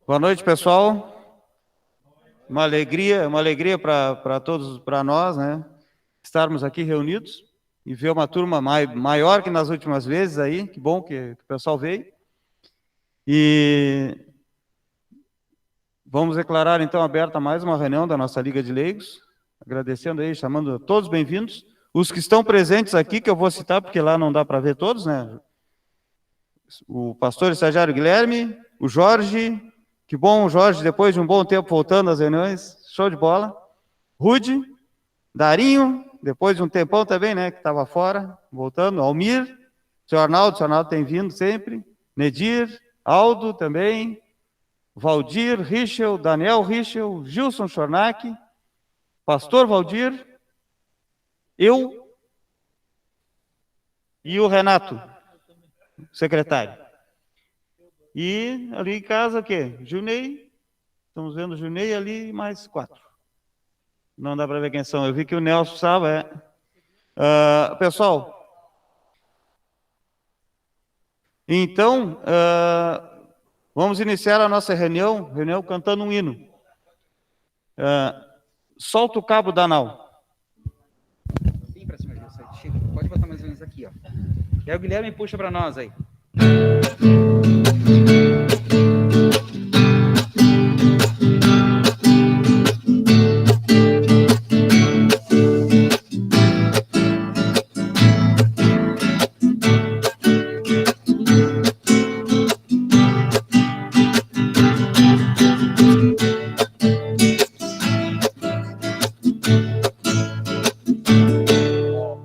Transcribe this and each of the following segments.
Boa noite, pessoal. Uma alegria para todos, para nós, né? Estarmos aqui reunidos e ver uma turma maior que nas últimas vezes aí. Que bom que o pessoal veio. E vamos declarar então aberta mais uma reunião da nossa Liga de Leigos, agradecendo aí, chamando todos bem-vindos. Os que estão presentes aqui, que eu vou citar, porque lá não dá para ver todos, né? O pastor estagiário Guilherme, o Jorge, que bom, Jorge, depois de um bom tempo voltando às reuniões, show de bola. Rude, Darinho, depois de um tempão também, né, que estava fora, voltando. Almir, seu Arnaldo tem vindo sempre. Nedir, Aldo também. Valdir, Richel, Daniel Richel, Gilson Chornac, Pastor Valdir, eu e o Renato, secretário. E ali em casa, o quê? Junei, estamos vendo Junei ali, mais 4. Não dá para ver quem são. Eu vi que o Nelson sabe, pessoal, então, vamos iniciar a nossa reunião cantando um hino. Solta o cabo da nau. Bem pra cima, chega. Pode botar mais ou menos aqui, ó. E aí o Guilherme puxa pra nós aí.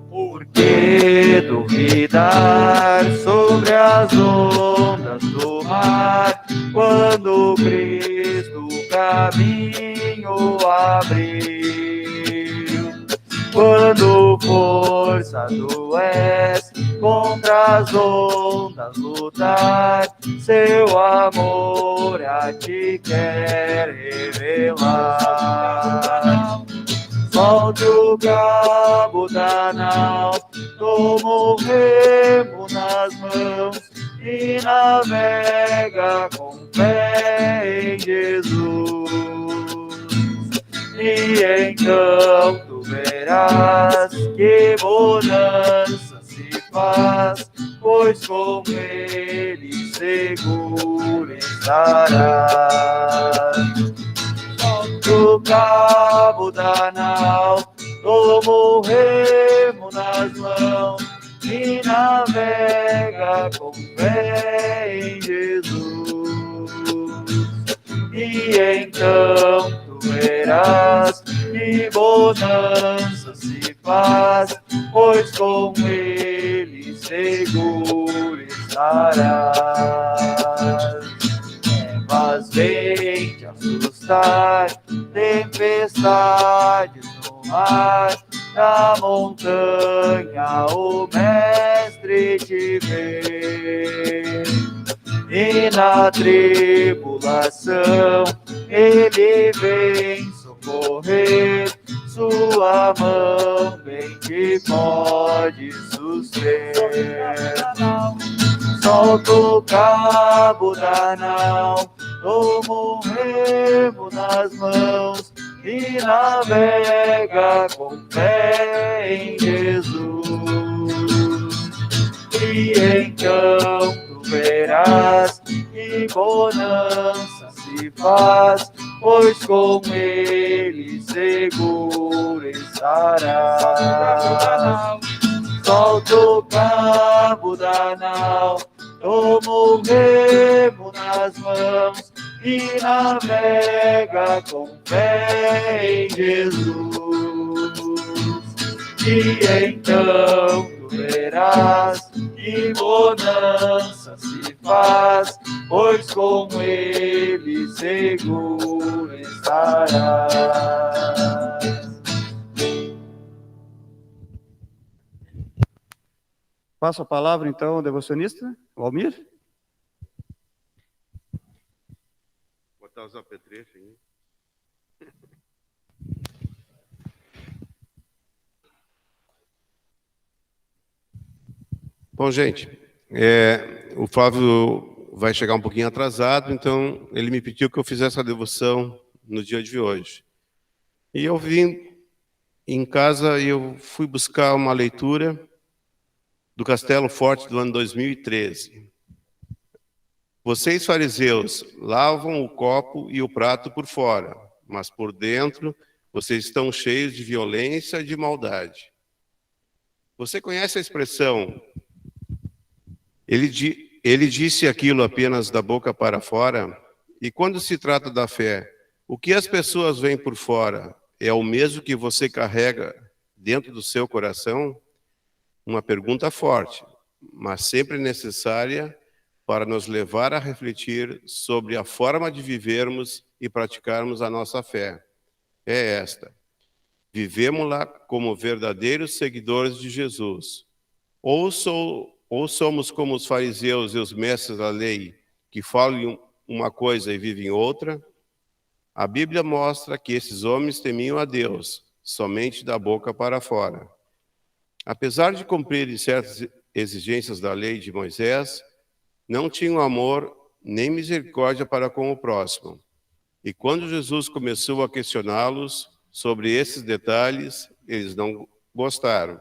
Por que duvidar sobre as ondas do mar, quando Cristo o caminho abriu? Quando força tu és contra as ondas lutar, seu amor a ti quer revelar. Solte o cabo da nau, toma o remo nas mãos e navega com fé em Jesus. E então tu verás que bonança se faz, pois com ele seguro estarás. O cabo da nau, toma o remo nas mãos e navega com fé em Jesus. E então tu verás que bonança se faz, pois com ele seguro estarás. Mas vem te assustar, tempestades no mar, na montanha o mestre te vê. E na tribulação ele vem socorrer, sua mão bem te pode suster. Solta o cabo da nau, toma o remo nas mãos e navega com fé em Jesus. E então tu verás que bonança se faz, pois com ele seguro estarás. Solta o cabo da nau, toma o remo nas mãos e navega com fé em Jesus. E então tu verás que bonança se faz, pois com ele seguro estarás. Passo a palavra, então, ao devocionista, o Almir. Vou botar os apetrechos aí. Bom, gente, o Flávio vai chegar um pouquinho atrasado, então ele me pediu que eu fizesse a devoção no dia de hoje. E eu vim em casa e eu fui buscar uma leitura do Castelo Forte do ano 2013. Vocês, fariseus, lavam o copo e o prato por fora, mas por dentro vocês estão cheios de violência e de maldade. Você conhece a expressão, ele disse aquilo apenas da boca para fora? E quando se trata da fé, o que as pessoas veem por fora é o mesmo que você carrega dentro do seu coração? Uma pergunta forte, mas sempre necessária para nos levar a refletir sobre a forma de vivermos e praticarmos a nossa fé. É esta: vivemos-la como verdadeiros seguidores de Jesus, ou somos como os fariseus e os mestres da lei, que falam uma coisa e vivem outra? A Bíblia mostra que esses homens temiam a Deus, somente da boca para fora. Apesar de cumprirem certas exigências da lei de Moisés, não tinham amor nem misericórdia para com o próximo. E quando Jesus começou a questioná-los sobre esses detalhes, eles não gostaram.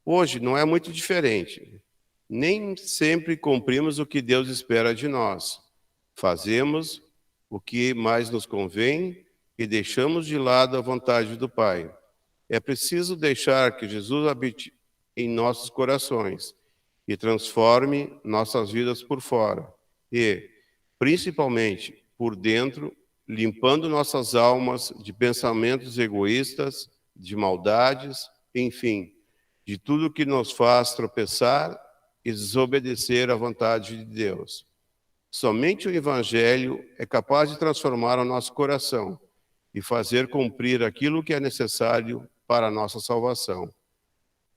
Hoje não é muito diferente. Nem sempre cumprimos o que Deus espera de nós. Fazemos o que mais nos convém e deixamos de lado a vontade do Pai. É preciso deixar que Jesus habite em nossos corações e transforme nossas vidas por fora e, principalmente, por dentro, limpando nossas almas de pensamentos egoístas, de maldades, enfim, de tudo que nos faz tropeçar e desobedecer à vontade de Deus. Somente o Evangelho é capaz de transformar o nosso coração e fazer cumprir aquilo que é necessário para a nossa salvação.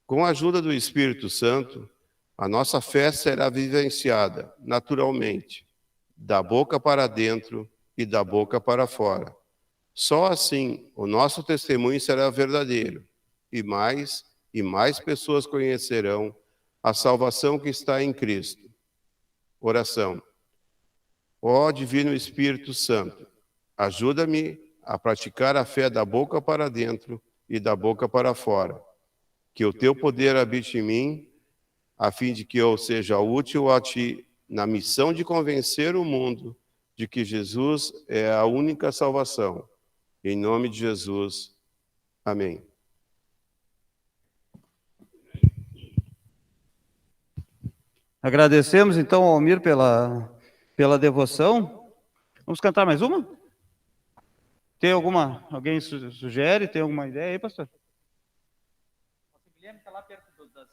Com a ajuda do Espírito Santo, a nossa fé será vivenciada naturalmente, da boca para dentro e da boca para fora. Só assim o nosso testemunho será verdadeiro e mais pessoas conhecerão a salvação que está em Cristo. Oração. Ó Divino Espírito Santo, ajuda-me a praticar a fé da boca para dentro e da boca para fora. Que o teu poder habite em mim, a fim de que eu seja útil a ti na missão de convencer o mundo de que Jesus é a única salvação. Em nome de Jesus. Amém. Agradecemos, então, ao Almir pela devoção. Vamos cantar mais uma? Tem alguma, alguém sugere? Tem alguma ideia aí, pastor? O Guilherme está lá perto das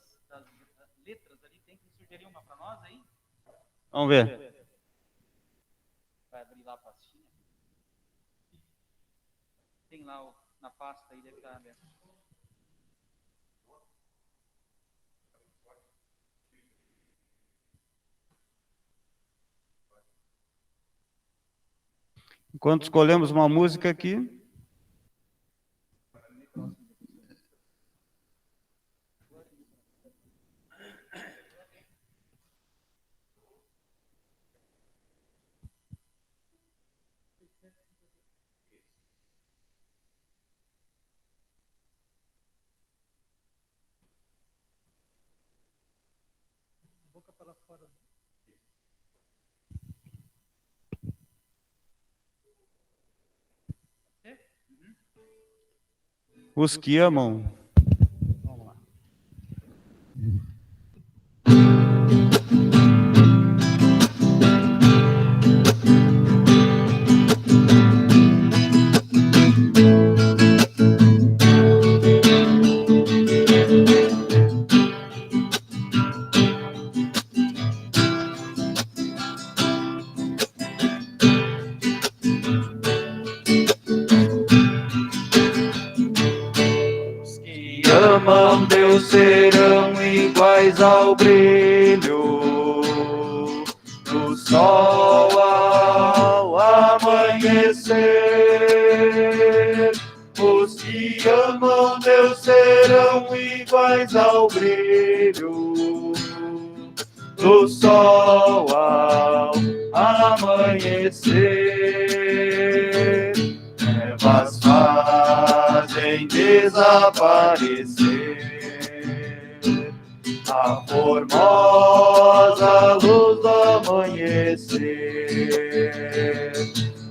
letras ali, tem que sugerir uma para nós aí? Vamos ver. Vai abrir lá a pastinha. Tem lá na pasta aí, deve estar aberto. Enquanto escolhemos uma música aqui. Boca para fora. Os que amam. Vamos lá. Amam Deus serão iguais ao brilho do sol ao amanhecer. Os que amam Deus serão iguais ao brilho do sol ao amanhecer, trevas fazem desaparecer a formosa luz do amanhecer.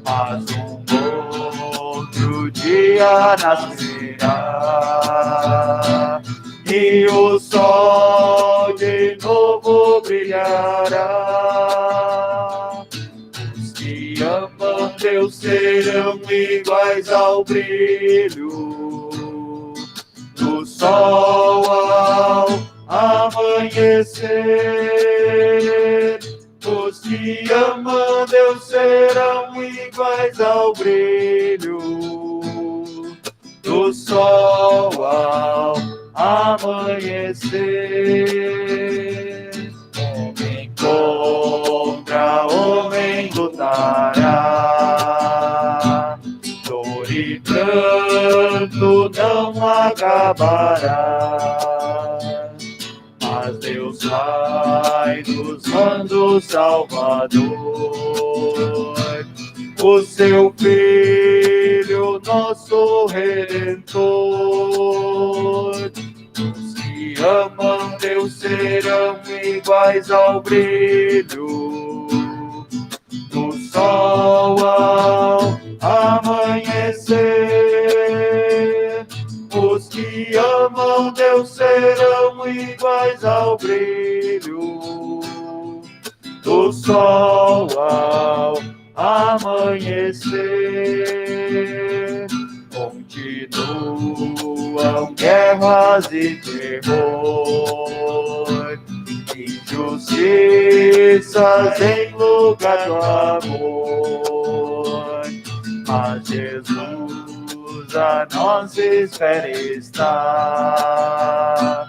Mas um outro dia nascerá e o sol de novo brilhará. Os que amam Deus serão iguais ao brilho do sol ao amanhecer. Os que amam Deus serão iguais ao brilho do sol ao amanhecer. Homem contra homem lutará, dor e pranto não acabará. Mas Deus vai nos manda o Salvador, o seu Filho, nosso Redentor. Os que amam Deus serão iguais ao brilho do sol ao amanhecer. Os que amam Deus serão iguais ao brilho do sol ao amanhecer. Continuam guerras e terror, injustiças em lugar do amor. Mas Jesus a nossa espera está,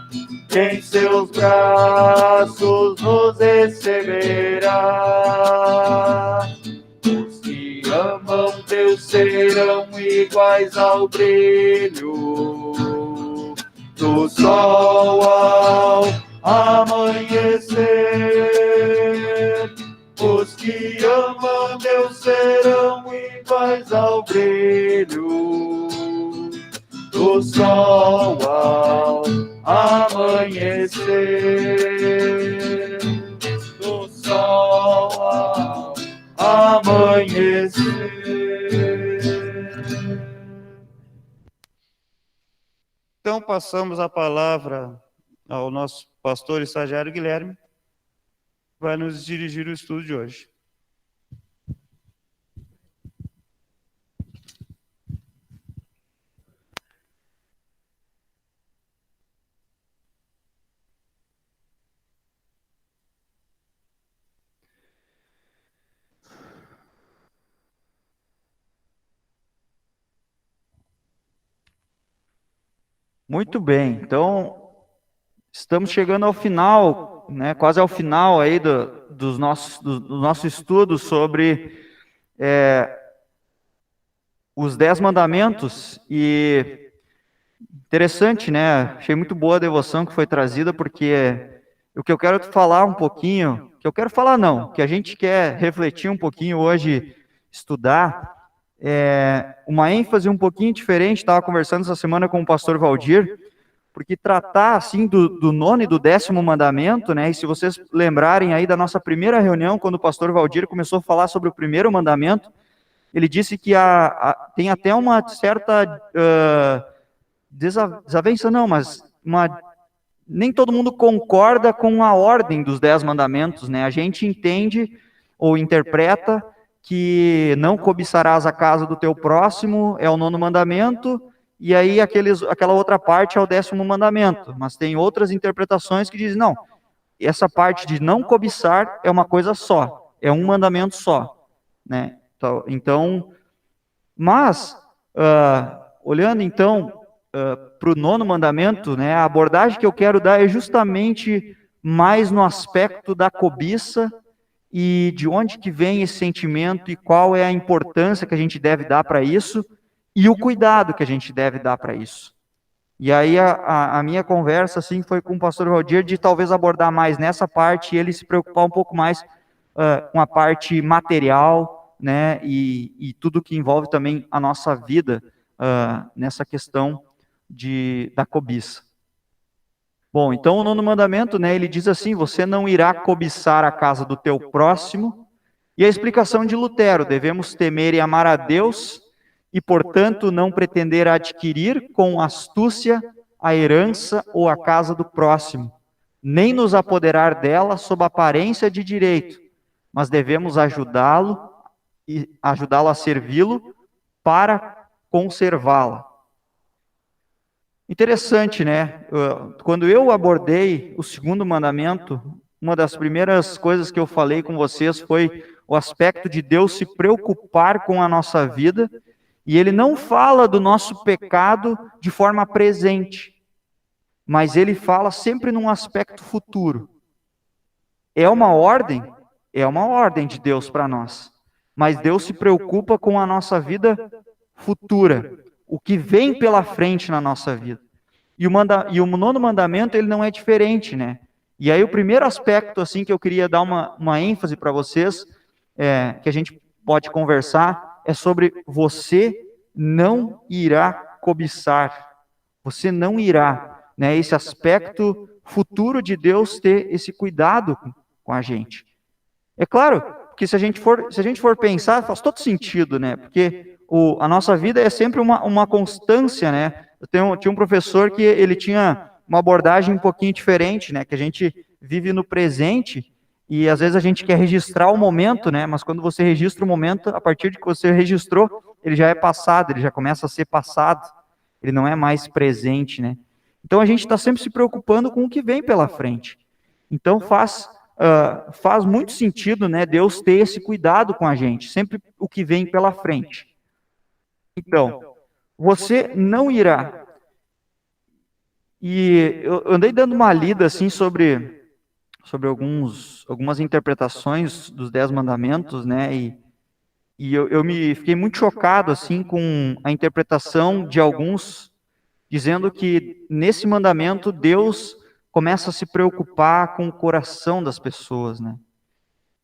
em seus braços nos receberá. Os que amam Deus serão iguais ao brilho do sol ao amanhecer. Os que amam Deus serão iguais ao brilho do sol ao amanhecer. Do sol ao amanhecer. Então passamos a palavra ao nosso pastor estagiário Guilherme, vai nos dirigir o estudo de hoje. Muito bem, então estamos chegando ao final, né, quase ao final aí do nosso estudo sobre os 10 mandamentos. E interessante, né? Achei muito boa a devoção que foi trazida, porque o que eu quero falar um pouquinho, que eu quero falar não, que a gente quer refletir um pouquinho hoje, estudar, uma ênfase um pouquinho diferente. Estava conversando essa semana com o pastor Valdir, porque tratar assim do 9º e do 10º mandamento, né? E se vocês lembrarem aí da nossa primeira reunião, quando o pastor Valdir começou a falar sobre o primeiro mandamento, ele disse que tem até uma certa desavença, não, mas nem todo mundo concorda com a ordem dos 10 mandamentos, né? A gente entende ou interpreta que não cobiçarás a casa do teu próximo é o 9º mandamento, e aí aquela outra parte é o 10º mandamento. Mas tem outras interpretações que dizem, não, essa parte de não cobiçar é uma coisa só, é um mandamento só, né? Então, mas, olhando então para o 9º mandamento, né, a abordagem que eu quero dar é justamente mais no aspecto da cobiça e de onde que vem esse sentimento e qual é a importância que a gente deve dar para isso e o cuidado que a gente deve dar para isso. E aí a minha conversa assim foi com o pastor Valdir de talvez abordar mais nessa parte e ele se preocupar um pouco mais com a parte material, né, e tudo que envolve também a nossa vida nessa questão da cobiça. Bom, então o 9º mandamento, né, ele diz assim: você não irá cobiçar a casa do teu próximo. E a explicação de Lutero: devemos temer e amar a Deus e, portanto, não pretender adquirir com astúcia a herança ou a casa do próximo, nem nos apoderar dela sob aparência de direito, mas devemos ajudá-lo a servi-lo para conservá-la. Interessante, né? Quando eu abordei o 2º mandamento, uma das primeiras coisas que eu falei com vocês foi o aspecto de Deus se preocupar com a nossa vida, e Ele não fala do nosso pecado de forma presente, mas Ele fala sempre num aspecto futuro. É uma ordem? É uma ordem de Deus para nós, mas Deus se preocupa com a nossa vida futura, o que vem pela frente na nossa vida. E o 9º mandamento, ele não é diferente, né? E aí o primeiro aspecto, assim, que eu queria dar uma ênfase para vocês, que a gente pode conversar, é sobre você não irá cobiçar. Você não irá, né? Esse aspecto futuro de Deus ter esse cuidado com a gente. É claro que se a gente for pensar, faz todo sentido, né? Porque a nossa vida é sempre uma constância, né? Tinha um professor que ele tinha uma abordagem um pouquinho diferente, né? Que a gente vive no presente e às vezes a gente quer registrar o momento, né? Mas quando você registra o momento, a partir de que você registrou, ele já é passado, ele já começa a ser passado, ele não é mais presente, né? Então a gente está sempre se preocupando com o que vem pela frente. Então faz muito sentido, né? Deus ter esse cuidado com a gente, sempre o que vem pela frente. Então, você não irá. E eu andei dando uma lida assim sobre algumas interpretações dos 10 mandamentos, né? E eu fiquei muito chocado assim com a interpretação de alguns, dizendo que nesse mandamento Deus começa a se preocupar com o coração das pessoas, né?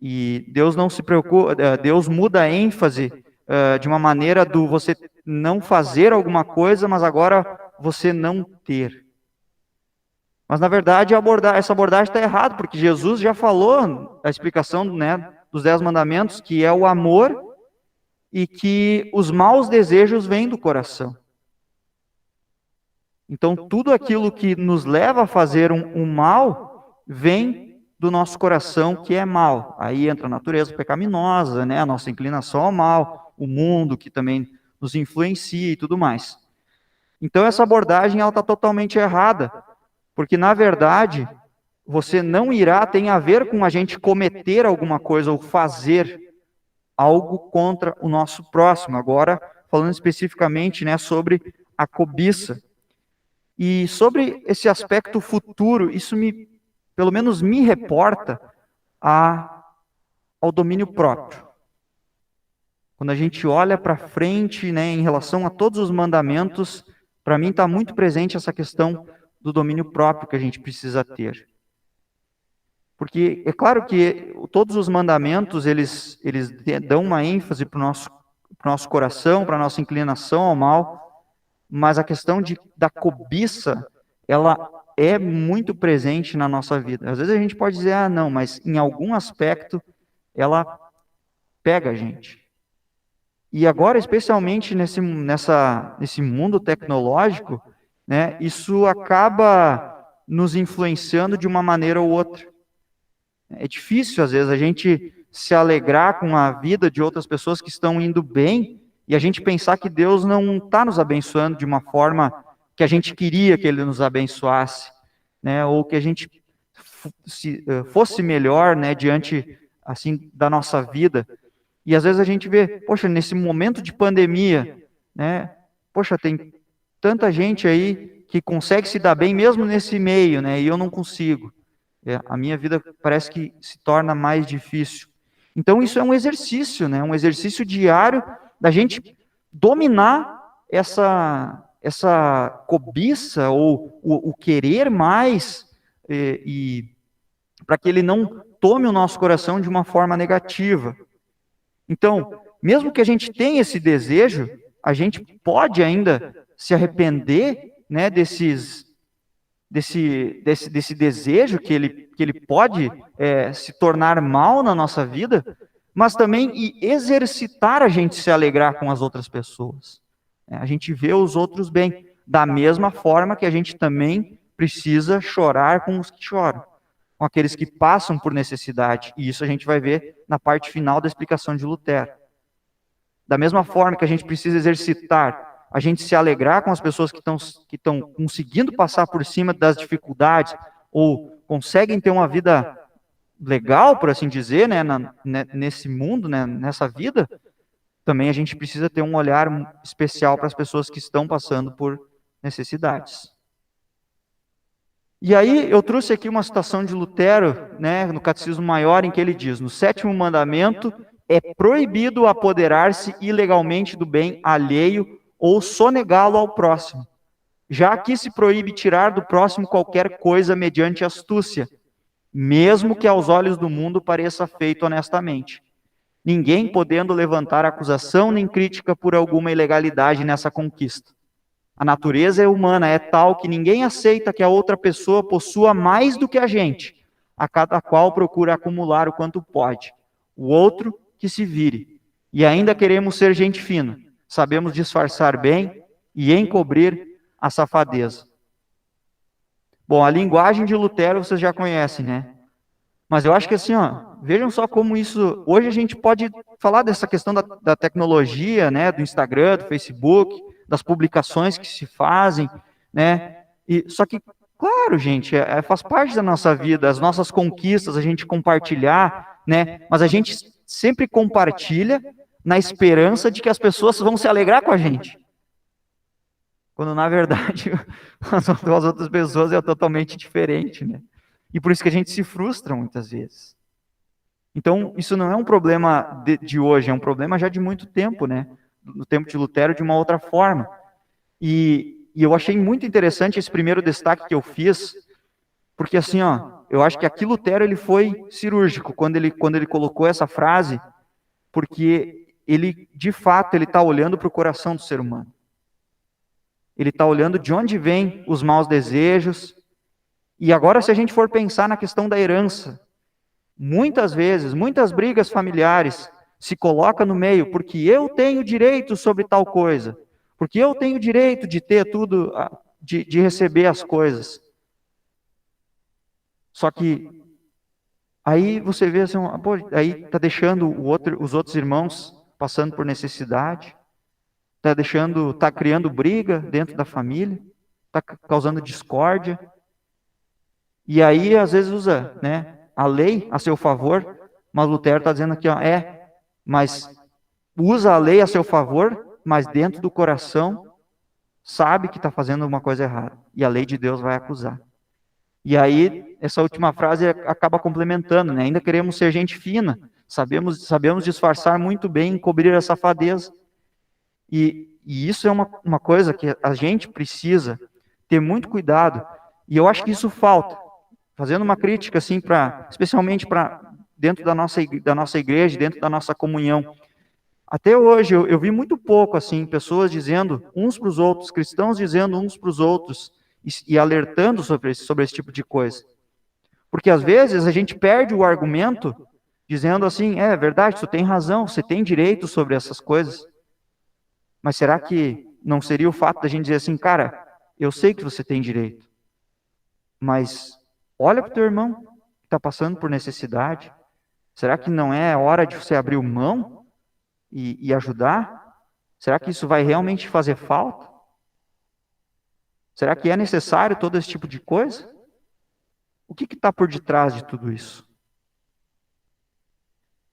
E Deus não se preocupa, Deus muda a ênfase de uma maneira do você não fazer alguma coisa, mas agora você não ter. Mas, na verdade, essa abordagem está errada, porque Jesus já falou a explicação, né, dos 10 mandamentos, que é o amor e que os maus desejos vêm do coração. Então, tudo aquilo que nos leva a fazer um mal vem do nosso coração, que é mal. Aí entra a natureza pecaminosa, né, a nossa inclinação ao mal, o mundo que também nos influencia e tudo mais. Então, essa abordagem está totalmente errada. Porque, na verdade, você não irá tem a ver com a gente cometer alguma coisa ou fazer algo contra o nosso próximo. Agora, falando especificamente, né, sobre a cobiça. E sobre esse aspecto futuro, isso pelo menos me reporta ao domínio próprio. Quando a gente olha para frente, né, em relação a todos os mandamentos, para mim está muito presente essa questão do domínio próprio que a gente precisa ter. Porque é claro que todos os mandamentos, eles dão uma ênfase para o nosso coração, para a nossa inclinação ao mal, mas a questão da cobiça, ela é muito presente na nossa vida. Às vezes a gente pode dizer, não, mas em algum aspecto ela pega a gente. E agora, especialmente nesse mundo tecnológico, né, isso acaba nos influenciando de uma maneira ou outra. É difícil, às vezes, a gente se alegrar com a vida de outras pessoas que estão indo bem e a gente pensar que Deus não está nos abençoando de uma forma que a gente queria que Ele nos abençoasse, né, ou que a gente fosse melhor, né, diante assim, da nossa vida. E às vezes a gente vê, poxa, nesse momento de pandemia, né, poxa, tem tanta gente aí que consegue se dar bem mesmo nesse meio, né? E eu não consigo. A minha vida parece que se torna mais difícil. Então isso é um exercício, né? Um exercício diário da gente dominar essa cobiça ou o querer mais e para que ele não tome o nosso coração de uma forma negativa. Então, mesmo que a gente tenha esse desejo, a gente pode ainda se arrepender, né, desse desejo que ele pode se tornar mal na nossa vida, mas também exercitar a gente se alegrar com as outras pessoas. A gente vê os outros bem, da mesma forma que a gente também precisa chorar com os que choram, com aqueles que passam por necessidade, e isso a gente vai ver na parte final da explicação de Lutero. Da mesma forma que a gente precisa exercitar a gente se alegrar com as pessoas que estão conseguindo passar por cima das dificuldades, ou conseguem ter uma vida legal, por assim dizer, né, nesse mundo, né, nessa vida, também a gente precisa ter um olhar especial para as pessoas que estão passando por necessidades. E aí eu trouxe aqui uma citação de Lutero, né, no Catecismo Maior, em que ele diz: no 7º mandamento é proibido apoderar-se ilegalmente do bem alheio ou sonegá-lo ao próximo. Já aqui se proíbe tirar do próximo qualquer coisa mediante astúcia, mesmo que aos olhos do mundo pareça feito honestamente. Ninguém podendo levantar acusação nem crítica por alguma ilegalidade nessa conquista. A natureza humana é tal que ninguém aceita que a outra pessoa possua mais do que a gente. A cada qual procura acumular o quanto pode. O outro que se vire. E ainda queremos ser gente fina. Sabemos disfarçar bem e encobrir a safadeza. Bom, a linguagem de Lutero vocês já conhecem, né? Mas eu acho que assim, ó, vejam só como isso... Hoje a gente pode falar dessa questão da tecnologia, né? Do Instagram, do Facebook, das publicações que se fazem, né? Só que, claro, gente, faz parte da nossa vida, as nossas conquistas, a gente compartilhar, né? Mas a gente sempre compartilha na esperança de que as pessoas vão se alegrar com a gente. Quando, na verdade, as outras pessoas é totalmente diferente, né? E por isso que a gente se frustra muitas vezes. Então, isso não é um problema de hoje, é um problema já de muito tempo, né? No tempo de Lutero, de uma outra forma. E eu achei muito interessante esse primeiro destaque que eu fiz, porque assim, ó, eu acho que aqui Lutero ele foi cirúrgico quando ele colocou essa frase, porque ele, de fato, ele está olhando para o coração do ser humano. Ele está olhando de onde vêm os maus desejos. E agora, se a gente for pensar na questão da herança, muitas vezes, muitas brigas familiares se colocam no meio, porque eu tenho direito sobre tal coisa, porque eu tenho direito de ter tudo, de receber as coisas. Só que aí você vê assim, pô, aí está deixando os outros irmãos passando por necessidade, está criando briga dentro da família, está causando discórdia. E aí, às vezes, usa, né, a lei a seu favor, mas Lutero está dizendo aqui, ó, mas usa a lei a seu favor, mas dentro do coração sabe que está fazendo uma coisa errada. E a lei de Deus vai acusar. E aí, essa última frase acaba complementando, né? Ainda queremos ser gente fina, sabemos disfarçar muito bem, encobrir a safadeza. E isso é uma coisa que a gente precisa ter muito cuidado. E eu acho que isso falta. Fazendo uma crítica, assim, especialmente dentro da nossa igreja, dentro da nossa comunhão. Até hoje, eu vi muito pouco, assim, pessoas dizendo uns para os outros, cristãos dizendo uns para os outros, e alertando sobre esse tipo de coisa. Porque, às vezes, a gente perde o argumento, dizendo assim, é verdade, tu tem razão, você tem direito sobre essas coisas. Mas será que não seria o fato da gente dizer assim, cara, eu sei que você tem direito, mas olha para o teu irmão que está passando por necessidade. Será que não é hora de você abrir mão e ajudar? Será que isso vai realmente fazer falta? Será que é necessário todo esse tipo de coisa? O que está por detrás de tudo isso?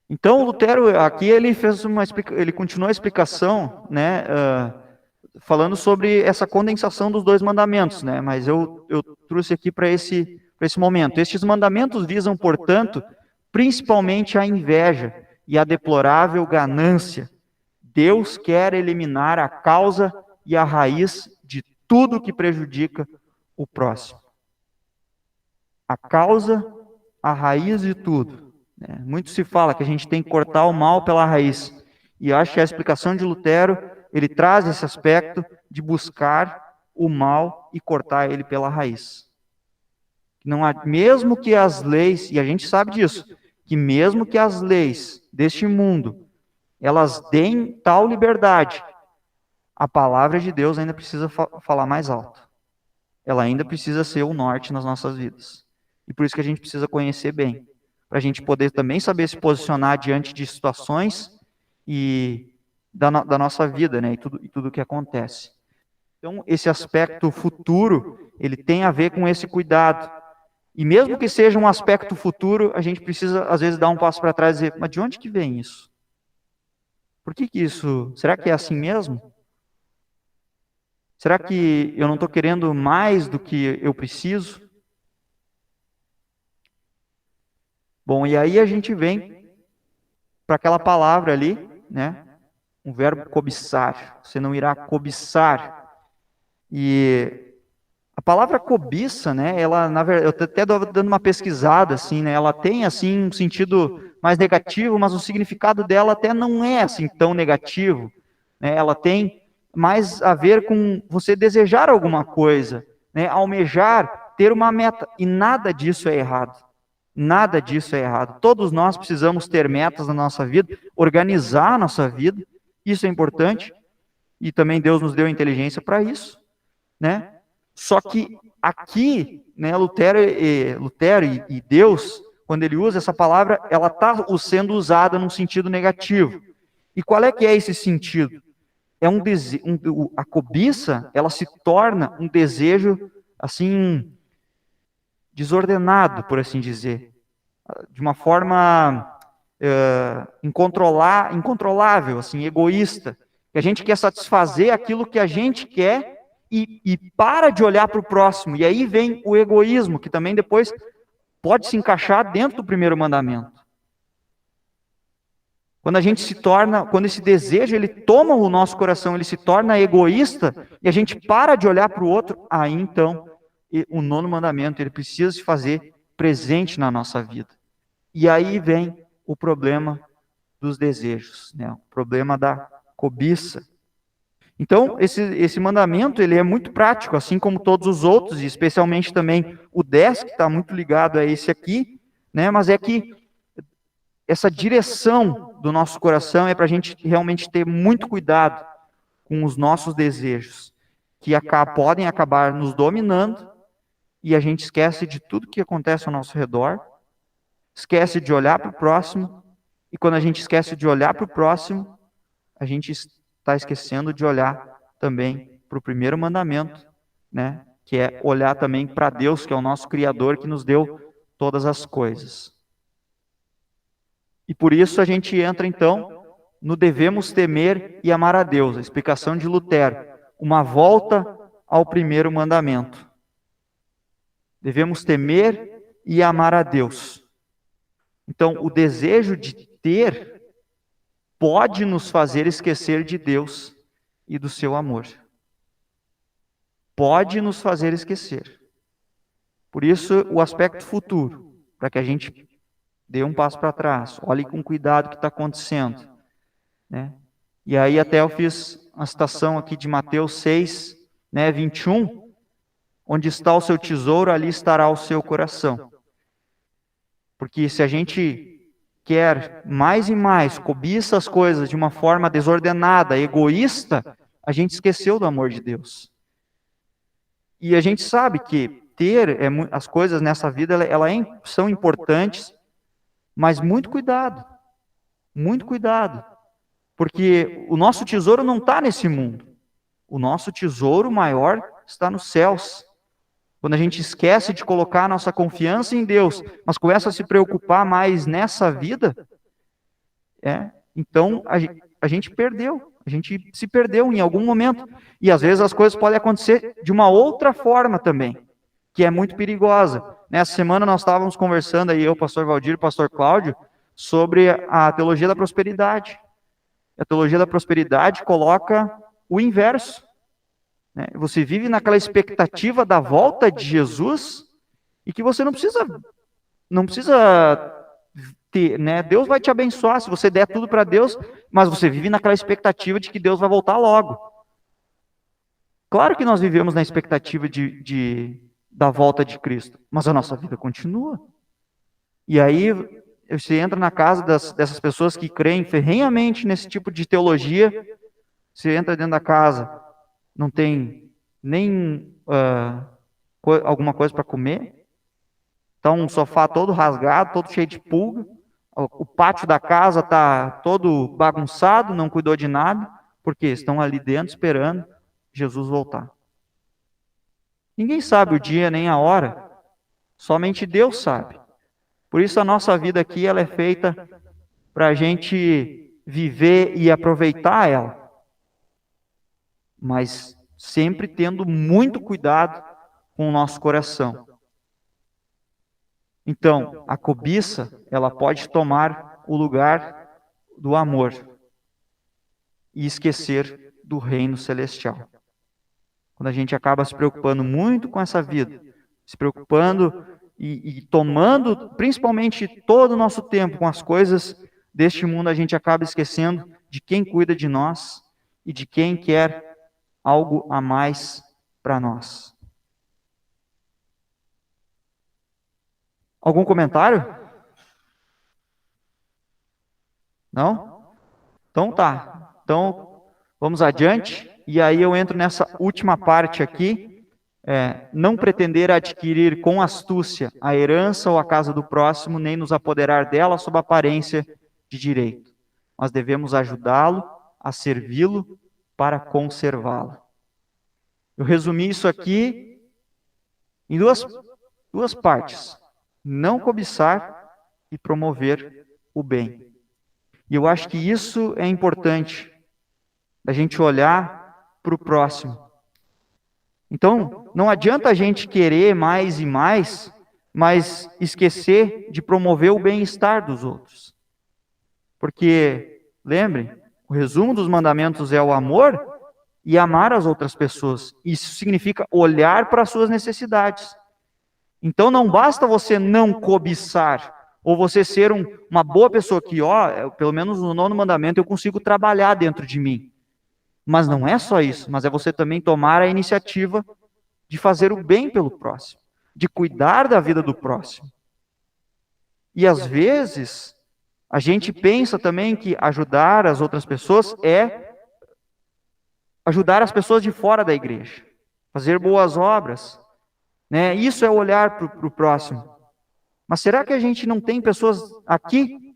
Então, Lutero, aqui ele continuou a explicação, né, falando sobre essa condensação dos 2 mandamentos, né, mas eu trouxe aqui para esse momento. Estes mandamentos visam, portanto, principalmente a inveja e a deplorável ganância. Deus quer eliminar a causa e a raiz de tudo que prejudica o próximo. A causa, a raiz de tudo. Né? Muito se fala que a gente tem que cortar o mal pela raiz. E eu acho que a explicação de Lutero, ele traz esse aspecto de buscar o mal e cortar ele pela raiz. Não há, mesmo que as leis, e a gente sabe disso, que mesmo que as leis deste mundo, elas deem tal liberdade, a palavra de Deus ainda precisa falar mais alto. Ela ainda precisa ser o norte nas nossas vidas. E por isso que a gente precisa conhecer bem, para a gente poder também saber se posicionar diante de situações e da nossa vida, né, e tudo que acontece. Então, esse aspecto futuro, ele tem a ver com esse cuidado. E mesmo que seja um aspecto futuro, a gente precisa, às vezes, dar um passo para trás e dizer, mas de onde que vem isso? Por que isso? Será que é assim mesmo? Será que eu não estou querendo mais do que eu preciso? Bom, e aí a gente vem para aquela palavra ali, né? Um verbo cobiçar. Você não irá cobiçar. E a palavra cobiça, né? Ela, na verdade, eu até estou dando uma pesquisada, assim, né? Ela tem, assim, um sentido mais negativo, mas o significado dela até não é, assim, tão negativo. Né? Ela tem mais a ver com você desejar alguma coisa, né? Almejar, ter uma meta. E nada disso é errado. Nada disso é errado. Todos nós precisamos ter metas na nossa vida, organizar a nossa vida. Isso é importante. E também Deus nos deu inteligência para isso, né? Só que aqui, né, Lutero e Deus, quando ele usa essa palavra, ela está sendo usada num sentido negativo. E qual é que é esse sentido? É a cobiça, ela se torna um desejo, assim, desordenado, por assim dizer. De uma forma incontrolável, assim, egoísta. Que a gente quer satisfazer aquilo que a gente quer e para de olhar para o próximo. E aí vem o egoísmo, que também depois pode se encaixar dentro do primeiro mandamento. Quando a gente se torna, quando esse desejo ele toma o nosso coração, ele se torna egoísta e a gente para de olhar para o outro, aí então o nono mandamento ele precisa se fazer presente na nossa vida. E aí vem o problema dos desejos, né? O problema da cobiça. Então, esse mandamento ele é muito prático, assim como todos os outros, e especialmente também o 10, que está muito ligado a esse aqui, né? Mas é que essa direção do nosso coração é para a gente realmente ter muito cuidado com os nossos desejos, que podem acabar nos dominando, e a gente esquece de tudo que acontece ao nosso redor, esquece de olhar para o próximo, e quando a gente esquece de olhar para o próximo, a gente está esquecendo de olhar também para o primeiro mandamento, né? Que é olhar também para Deus, que é o nosso Criador, que nos deu todas as coisas. E por isso a gente entra, então, no devemos temer e amar a Deus, a explicação de Lutero, uma volta ao primeiro mandamento. Devemos temer e amar a Deus. Então, o desejo de ter pode nos fazer esquecer de Deus e do seu amor. Pode nos fazer esquecer. Por isso, o aspecto futuro, para que a gente dê um passo para trás, olhe com cuidado o que está acontecendo. Né? E aí até eu fiz uma citação aqui de Mateus 6, né, 21, onde está o seu tesouro, ali estará o seu coração. Porque se a gente quer mais e mais, cobiça as coisas de uma forma desordenada, egoísta, a gente esqueceu do amor de Deus. E a gente sabe que ter as coisas nessa vida, são importantes, mas muito cuidado, porque o nosso tesouro não está nesse mundo, o nosso tesouro maior está nos céus. Quando a gente esquece de colocar a nossa confiança em Deus, mas começa a se preocupar mais nessa vida, então a gente se perdeu em algum momento, e às vezes as coisas podem acontecer de uma outra forma também, que é muito perigosa. Nessa semana nós estávamos conversando aí, eu, o pastor Valdir e o pastor Cláudio, sobre a teologia da prosperidade. A teologia da prosperidade coloca o inverso. Né? Você vive naquela expectativa da volta de Jesus e que você não precisa não precisa ter, né? Deus vai te abençoar se você der tudo para Deus, mas você vive naquela expectativa de que Deus vai voltar logo. Claro que nós vivemos na expectativa da volta de Cristo, mas a nossa vida continua. E aí você entra na casa dessas pessoas que creem ferrenhamente nesse tipo de teologia, você entra dentro da casa, não tem nem alguma coisa para comer, está um sofá todo rasgado, todo cheio de pulga, o pátio da casa está todo bagunçado, não cuidou de nada, porque estão ali dentro esperando Jesus voltar. Ninguém sabe o dia nem a hora, somente Deus sabe. Por isso a nossa vida aqui ela é feita para a gente viver e aproveitar ela, mas sempre tendo muito cuidado com o nosso coração. Então, a cobiça, ela pode tomar o lugar do amor e esquecer do reino celestial. Quando a gente acaba se preocupando muito com essa vida, se preocupando e tomando principalmente todo o nosso tempo com as coisas deste mundo, a gente acaba esquecendo de quem cuida de nós e de quem quer algo a mais para nós. Algum comentário? Não? Então tá. Então vamos adiante. E aí eu entro nessa última parte aqui. Não pretender adquirir com astúcia a herança ou a casa do próximo, nem nos apoderar dela sob aparência de direito. Mas devemos ajudá-lo a servi-lo para conservá-la. Eu resumi isso aqui em duas partes. Não cobiçar e promover o bem. E eu acho que isso é importante, a gente olhar para o próximo. Então, não adianta a gente querer mais e mais, mas esquecer de promover o bem-estar dos outros. Porque, lembrem, o resumo dos mandamentos é o amor e amar as outras pessoas. Isso significa olhar para as suas necessidades. Então não basta você não cobiçar, ou você ser uma boa pessoa que, pelo menos no 9º mandamento eu consigo trabalhar dentro de mim. Mas não é só isso, mas é você também tomar a iniciativa de fazer o bem pelo próximo, de cuidar da vida do próximo. E às vezes, a gente pensa também que ajudar as outras pessoas é ajudar as pessoas de fora da igreja, fazer boas obras. Isso é olhar para o próximo. Mas será que a gente não tem pessoas aqui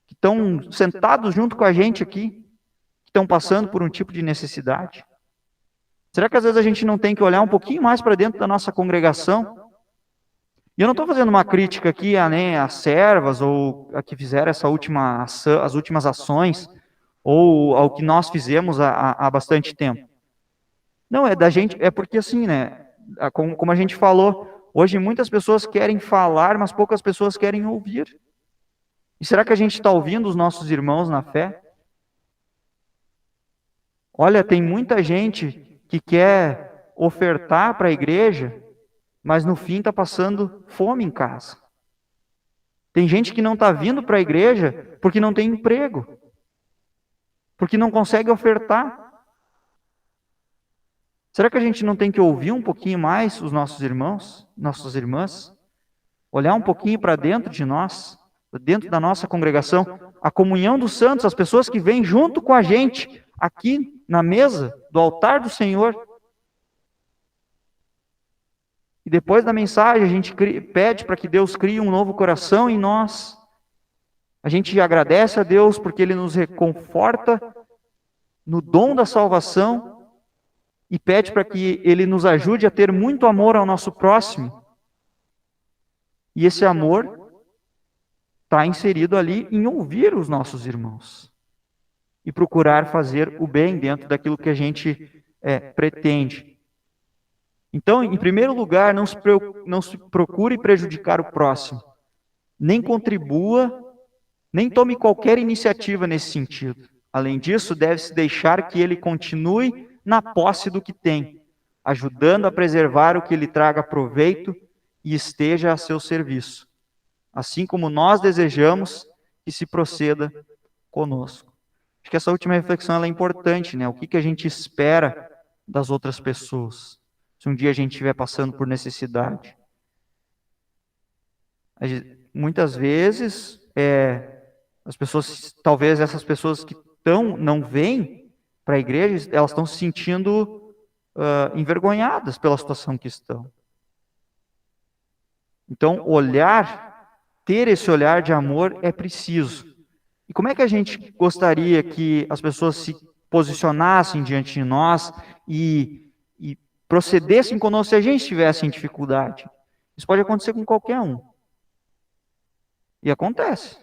que estão sentados junto com a gente aqui, que estão passando por um tipo de necessidade? Será que às vezes a gente não tem que olhar um pouquinho mais para dentro da nossa congregação? E eu não estou fazendo uma crítica aqui às servas ou a que fizeram as últimas ações ou ao que nós fizemos há bastante tempo. Não, é da gente, é porque assim, como a gente falou, hoje muitas pessoas querem falar, mas poucas pessoas querem ouvir. E será que a gente está ouvindo os nossos irmãos na fé? Olha, tem muita gente que quer ofertar para a igreja, mas no fim está passando fome em casa. Tem gente que não está vindo para a igreja porque não tem emprego, porque não consegue ofertar. Será que a gente não tem que ouvir um pouquinho mais os nossos irmãos, nossas irmãs? Olhar um pouquinho para dentro de nós, dentro da nossa congregação, a comunhão dos santos, as pessoas que vêm junto com a gente, aqui na mesa do altar do Senhor. E depois da mensagem, a gente pede para que Deus crie um novo coração em nós. A gente agradece a Deus porque Ele nos reconforta no dom da salvação, e pede para que Ele nos ajude a ter muito amor ao nosso próximo. E esse amor está inserido ali em ouvir os nossos irmãos e procurar fazer o bem dentro daquilo que a gente pretende. Então, em primeiro lugar, não se procure prejudicar o próximo, nem contribua, nem tome qualquer iniciativa nesse sentido. Além disso, deve-se deixar que ele continue na posse do que tem, ajudando a preservar o que lhe traga proveito e esteja a seu serviço. assim como nós desejamos que se proceda conosco. Acho que essa última reflexão ela é importante, né? O que a gente espera das outras pessoas, se um dia a gente estiver passando por necessidade. Muitas vezes, as pessoas, talvez essas pessoas que não vêm para a igreja, elas estão se sentindo envergonhadas pela situação que estão. Então, ter esse olhar de amor é preciso. E como é que a gente gostaria que as pessoas se posicionassem diante de nós e procedessem conosco se a gente estivesse em dificuldade? Isso pode acontecer com qualquer um. E acontece.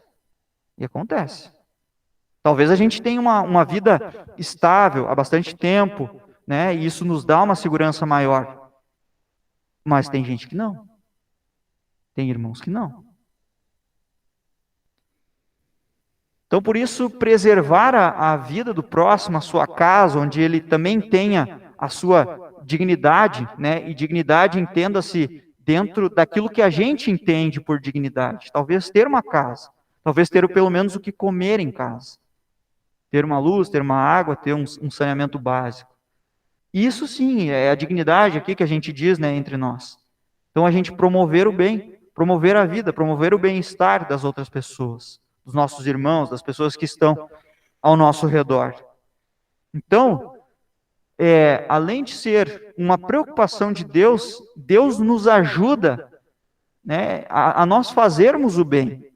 Talvez a gente tenha uma vida estável há bastante tempo, né? E isso nos dá uma segurança maior. Mas tem gente que não. Tem irmãos que não. Então, por isso, preservar a vida do próximo, a sua casa, onde ele também tenha a sua dignidade, né? E dignidade, entenda-se, dentro daquilo que a gente entende por dignidade. Talvez ter uma casa, talvez ter pelo menos o que comer em casa. Ter uma luz, ter uma água, ter um saneamento básico. Isso sim, é a dignidade aqui que a gente diz, né, entre nós. Então, a gente promover o bem, promover a vida, promover o bem-estar das outras pessoas, dos nossos irmãos, das pessoas que estão ao nosso redor. Então, além de ser uma preocupação de Deus, Deus nos ajuda, né, a nós fazermos o bem.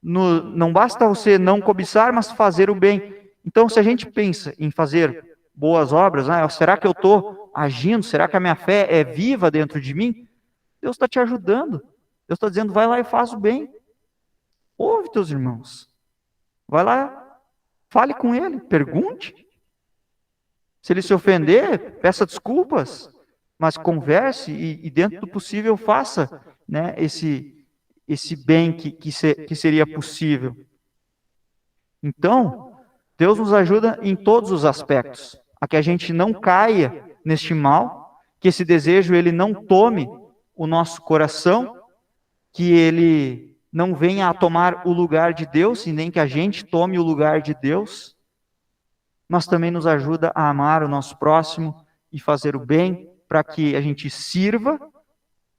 Não basta você não cobiçar, mas fazer o bem. Então, se a gente pensa em fazer boas obras, será que eu estou agindo? Será que a minha fé é viva dentro de mim? Deus está te ajudando. Deus está dizendo, vai lá e faz o bem. Ouve teus irmãos. Vai lá, fale com ele, pergunte. Se ele se ofender, peça desculpas, mas converse e dentro do possível faça, né, esse bem que seria possível. Então, Deus nos ajuda em todos os aspectos, a que a gente não caia neste mal, que esse desejo ele não tome o nosso coração, que ele não venha a tomar o lugar de Deus, e nem que a gente tome o lugar de Deus, mas também nos ajuda a amar o nosso próximo e fazer o bem para que a gente sirva,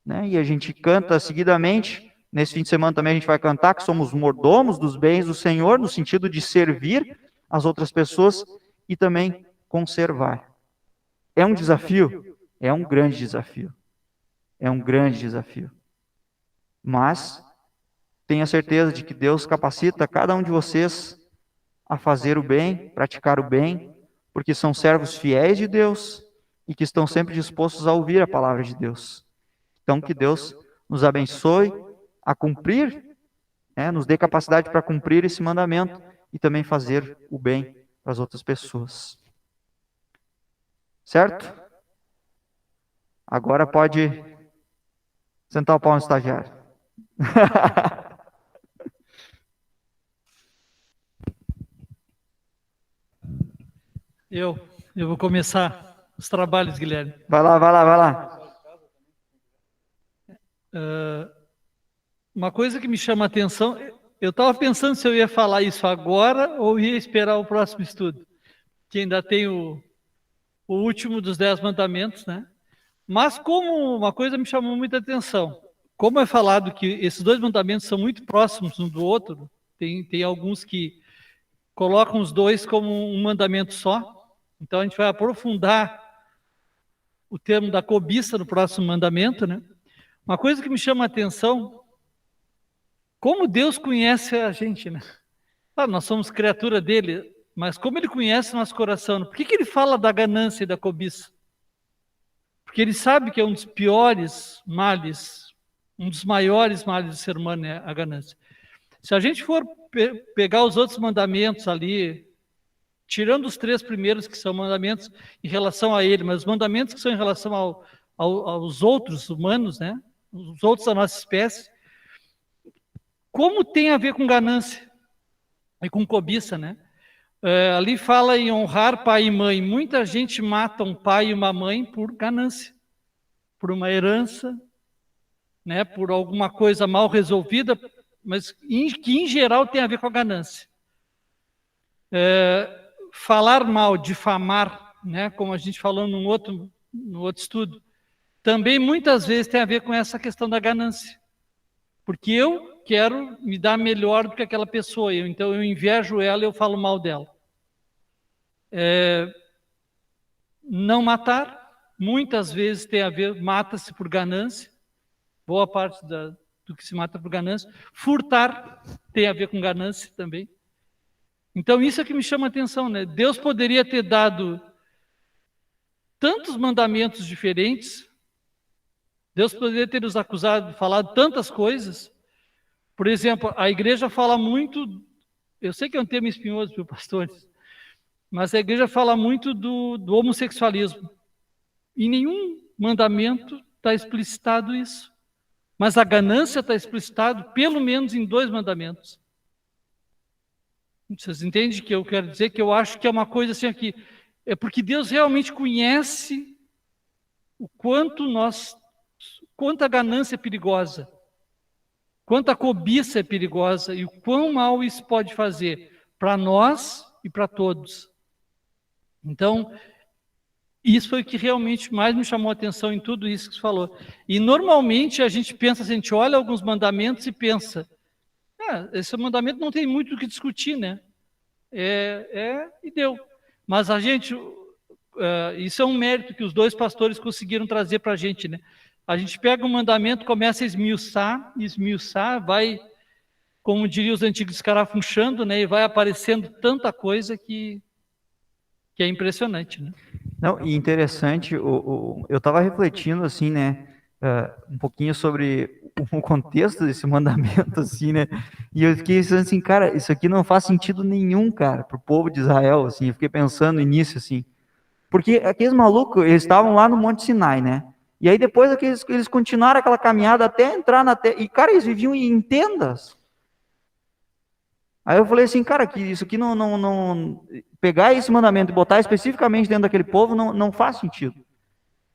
né? E a gente canta seguidamente. Nesse fim de semana também a gente vai cantar que somos mordomos dos bens do Senhor, no sentido de servir as outras pessoas e também conservar. É um desafio? É um grande desafio. É um grande desafio. Mas tenha certeza de que Deus capacita cada um de vocês a fazer o bem, praticar o bem, porque são servos fiéis de Deus e que estão sempre dispostos a ouvir a palavra de Deus. Então, que Deus nos abençoe a cumprir, né, nos dê capacidade para cumprir esse mandamento e também fazer o bem para as outras pessoas. Certo? Agora pode sentar o pau no estagiário. Eu vou começar os trabalhos, Guilherme. Vai lá. Uma coisa que me chama a atenção, eu estava pensando se eu ia falar isso agora ou ia esperar o próximo estudo, que ainda tem o último dos 10 mandamentos, né? Mas como uma coisa me chamou muita atenção, como é falado que esses 2 mandamentos são muito próximos um do outro, tem alguns que colocam os 2 como um mandamento só. Então, a gente vai aprofundar o termo da cobiça no próximo mandamento, né? Uma coisa que me chama a atenção, como Deus conhece a gente, né? Claro, nós somos criatura dele, mas como ele conhece nosso coração? Por que ele fala da ganância e da cobiça? Porque ele sabe que é um dos piores males, um dos maiores males do ser humano é a ganância. Se a gente for pegar os outros mandamentos ali, tirando os 3 primeiros que são mandamentos em relação a ele, mas os mandamentos que são em relação aos outros humanos, né? Os outros da nossa espécie, como tem a ver com ganância e com cobiça, né? Ali fala em honrar pai e mãe. Muita gente mata um pai e uma mãe por ganância, por uma herança, né, por alguma coisa mal resolvida, mas que em geral tem a ver com a ganância. Falar mal, difamar, né, como a gente falou no outro estudo, também muitas vezes tem a ver com essa questão da ganância. Porque eu quero me dar melhor do que aquela pessoa, então eu invejo ela e eu falo mal dela. Não matar, muitas vezes tem a ver, mata-se por ganância, boa parte do que se mata por ganância. Furtar tem a ver com ganância também. Então isso é que me chama a atenção, né? Deus poderia ter dado tantos mandamentos diferentes, Deus poderia ter nos acusado, falado tantas coisas. Por exemplo, a igreja fala muito, eu sei que é um tema espinhoso para os pastores, mas a igreja fala muito do homossexualismo. Em nenhum mandamento está explicitado isso. Mas a ganância está explicitado pelo menos em 2 mandamentos. Vocês entendem o que eu quero dizer? Que eu acho que é uma coisa assim aqui. É porque Deus realmente conhece o quanto a ganância é perigosa, quanto a cobiça é perigosa e o quão mal isso pode fazer para nós e para todos. Então, isso foi o que realmente mais me chamou a atenção em tudo isso que você falou. E normalmente a gente pensa, a gente olha alguns mandamentos e pensa, esse mandamento não tem muito o que discutir, né? E deu. Mas a gente, isso é um mérito que os 2 pastores conseguiram trazer para a gente, né? A gente pega um mandamento, começa a esmiuçar, vai, como diriam os antigos, escarafunchando, né? E vai aparecendo tanta coisa que é impressionante, né? Não, e interessante, eu estava refletindo, assim, né, um pouquinho sobre o contexto desse mandamento, assim, né, e eu fiquei pensando assim, cara, isso aqui não faz sentido nenhum, cara, para o povo de Israel, assim, eu fiquei pensando nisso, assim, porque aqueles malucos, eles estavam lá no Monte Sinai, né, e aí depois eles continuaram aquela caminhada até entrar na terra, e, cara, eles viviam em tendas. Aí eu falei assim, cara, que isso aqui não pegar esse mandamento e botar especificamente dentro daquele povo não faz sentido.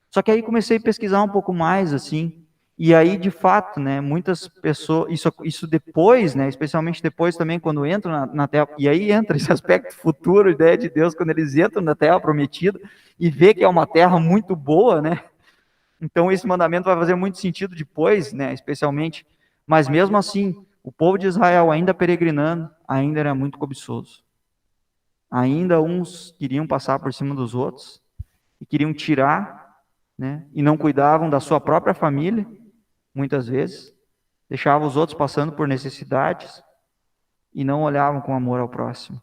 Só que aí comecei a pesquisar um pouco mais, assim, e aí, de fato, né, muitas pessoas, isso depois, né, especialmente depois também, quando entram na terra, e aí entra esse aspecto futuro, ideia de Deus, quando eles entram na terra prometida, e vê que é uma terra muito boa, né, então esse mandamento vai fazer muito sentido depois, né, especialmente, mas mesmo assim, o povo de Israel, ainda peregrinando, ainda era muito cobiçoso. Ainda uns queriam passar por cima dos outros, e queriam tirar, né, e não cuidavam da sua própria família, muitas vezes, deixavam os outros passando por necessidades, e não olhavam com amor ao próximo.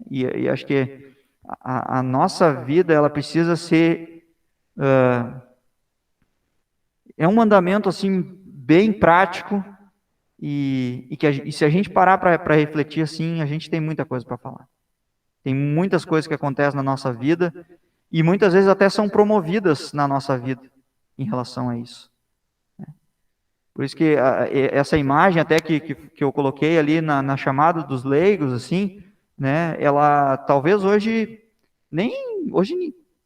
E acho que a nossa vida, ela precisa ser... é um mandamento, assim, bem prático, e se a gente parar para refletir assim, a gente tem muita coisa para falar. Tem muitas coisas que acontecem na nossa vida e muitas vezes até são promovidas na nossa vida em relação a isso. Por isso que essa imagem até que eu coloquei ali na chamada dos leigos, assim, né, ela talvez hoje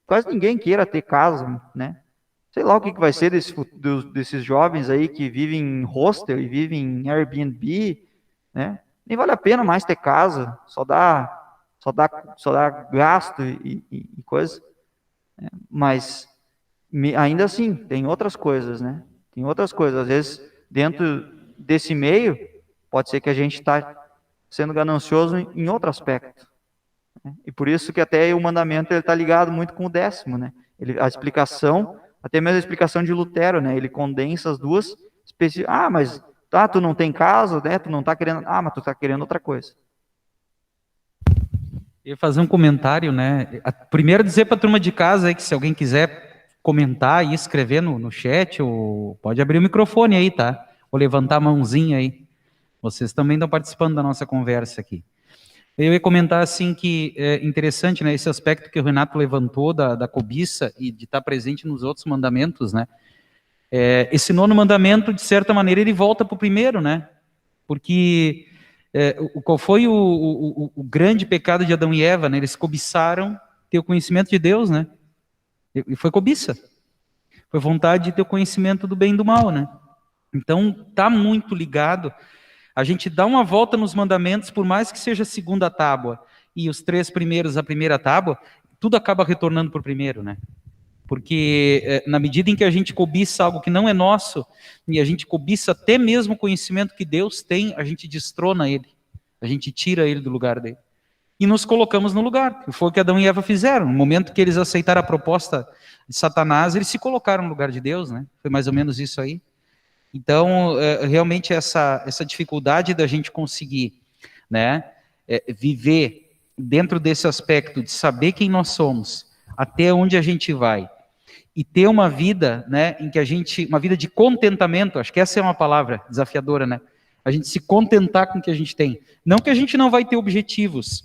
quase ninguém queira ter casa, né? Sei lá o que vai ser desses jovens aí que vivem em hostel e vivem em Airbnb, né? Nem vale a pena mais ter casa, só dá gasto e coisa. Mas ainda assim, tem outras coisas, né? Tem outras coisas. Às vezes, dentro desse meio, pode ser que a gente está sendo ganancioso em outro aspecto. Né? E por isso que até o mandamento está ligado muito com o 10º, né? A explicação... Até mesmo a explicação de Lutero, né? Ele condensa as duas. Mas tu não tem casa, né? Tu não está querendo. Mas tu está querendo outra coisa. Eu ia fazer um comentário, né? Primeiro dizer para a turma de casa aí que se alguém quiser comentar e escrever no chat, ou pode abrir o microfone aí, tá? Ou levantar a mãozinha aí. Vocês também estão participando da nossa conversa aqui. Eu ia comentar assim que é interessante, né, esse aspecto que o Renato levantou da cobiça e de estar presente nos outros mandamentos, né? Esse 9º mandamento, de certa maneira, ele volta para o primeiro, né? Porque qual foi o grande pecado de Adão e Eva, né? Eles cobiçaram ter o conhecimento de Deus, né? E foi cobiça. Foi vontade de ter o conhecimento do bem e do mal, né? Então, está muito ligado. A gente dá uma volta nos mandamentos, por mais que seja a segunda tábua e os 3 primeiros a primeira tábua, tudo acaba retornando para o primeiro, né? Porque na medida em que a gente cobiça algo que não é nosso, e a gente cobiça até mesmo o conhecimento que Deus tem, a gente destrona ele, a gente tira ele do lugar dele. E nos colocamos no lugar, que foi o que Adão e Eva fizeram. No momento que eles aceitaram a proposta de Satanás, eles se colocaram no lugar de Deus, né? Foi mais ou menos isso aí. Então, realmente essa dificuldade da gente conseguir, né, viver dentro desse aspecto de saber quem nós somos, até onde a gente vai, e ter uma vida, né, em que uma vida de contentamento, acho que essa é uma palavra desafiadora, né? A gente se contentar com o que a gente tem. Não que a gente não vai ter objetivos,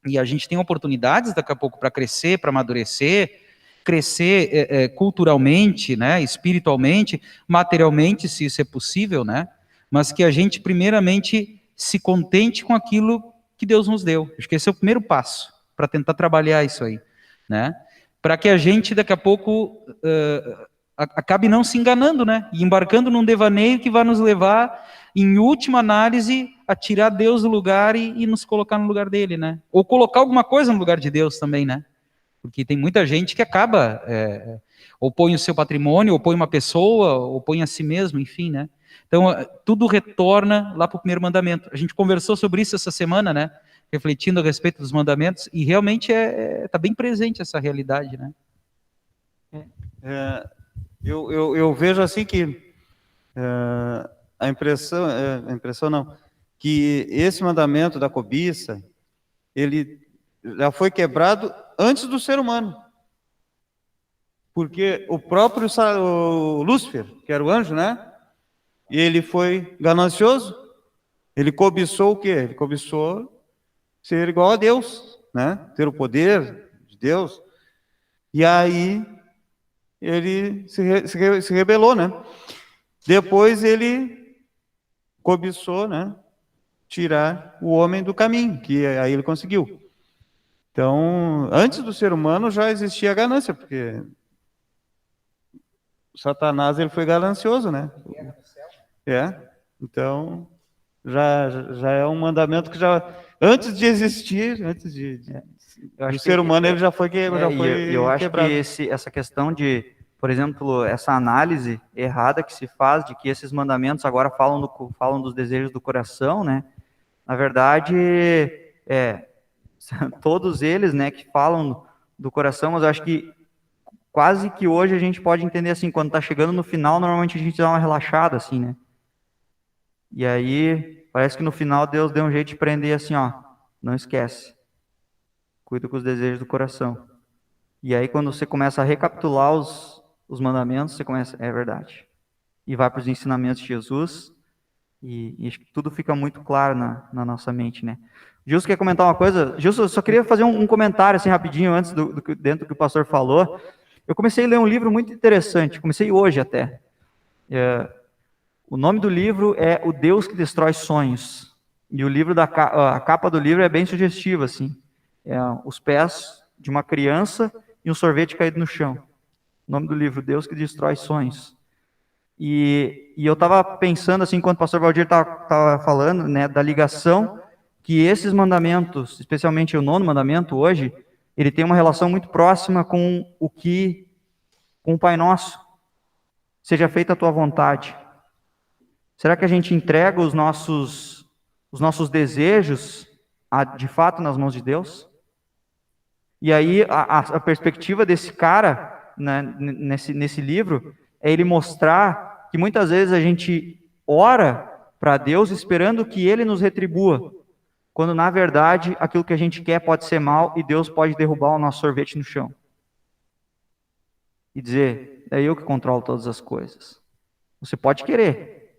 e a gente tem oportunidades daqui a pouco para crescer, para amadurecer, crescer culturalmente, né, espiritualmente, materialmente, se isso é possível, né? Mas que a gente primeiramente se contente com aquilo que Deus nos deu. Acho que esse é o primeiro passo para tentar trabalhar isso aí, né? Para que a gente daqui a pouco acabe não se enganando, né? E embarcando num devaneio que vai nos levar, em última análise, a tirar Deus do lugar e nos colocar no lugar dele, né? Ou colocar alguma coisa no lugar de Deus também, né? Porque tem muita gente que acaba, ou põe o seu patrimônio, ou põe uma pessoa, ou põe a si mesmo, enfim, né? Então, tudo retorna lá para o primeiro mandamento. A gente conversou sobre isso essa semana, né? Refletindo a respeito dos mandamentos, e realmente está bem presente essa realidade, né? Eu vejo assim que a impressão não, que esse mandamento da cobiça, ele já foi quebrado antes do ser humano. Porque o próprio Lúcifer, que era o anjo, né? Ele foi ganancioso. Ele cobiçou o quê? Ele cobiçou ser igual a Deus, né? Ter o poder de Deus. E aí ele se rebelou, né? Depois ele cobiçou, né? Tirar o homem do caminho, que aí ele conseguiu. Então, antes do ser humano já existia a ganância, porque Satanás ele foi ganancioso, né? Então já é um mandamento que já antes de existir, do ser humano ele já foi eu acho quebrado. que essa questão de, por exemplo, essa análise errada que se faz de que esses mandamentos agora falam dos desejos do coração, né? Na verdade, todos eles, né, que falam do coração, mas eu acho que quase que hoje a gente pode entender assim, quando está chegando no final, normalmente a gente dá uma relaxada, assim, né? E aí, parece que no final Deus deu um jeito de prender assim, ó, não esquece. Cuida com os desejos do coração. E aí, quando você começa a recapitular os mandamentos, você começa, é verdade. E vai para os ensinamentos de Jesus, e acho que tudo fica muito claro na nossa mente, né? Gilson quer comentar uma coisa? Gilson, eu só queria fazer um comentário assim rapidinho antes dentro do que o pastor falou. Eu comecei a ler um livro muito interessante, comecei hoje até. O nome do livro é O Deus que Destrói Sonhos. E o livro a capa do livro é bem sugestiva, assim. Os pés de uma criança e um sorvete caído no chão. O nome do livro, Deus que Destrói Sonhos. E eu estava pensando, assim, enquanto o pastor Valdir estava falando, né, da ligação que esses mandamentos, especialmente o 9º mandamento hoje, ele tem uma relação muito próxima com o Pai Nosso. Seja feita a tua vontade. Será que a gente entrega os nossos desejos de fato nas mãos de Deus? E aí a perspectiva desse cara, né, nesse livro é ele mostrar que muitas vezes a gente ora para Deus esperando que Ele nos retribua, quando na verdade aquilo que a gente quer pode ser mal e Deus pode derrubar o nosso sorvete no chão. E dizer, é eu que controlo todas as coisas. Você pode querer,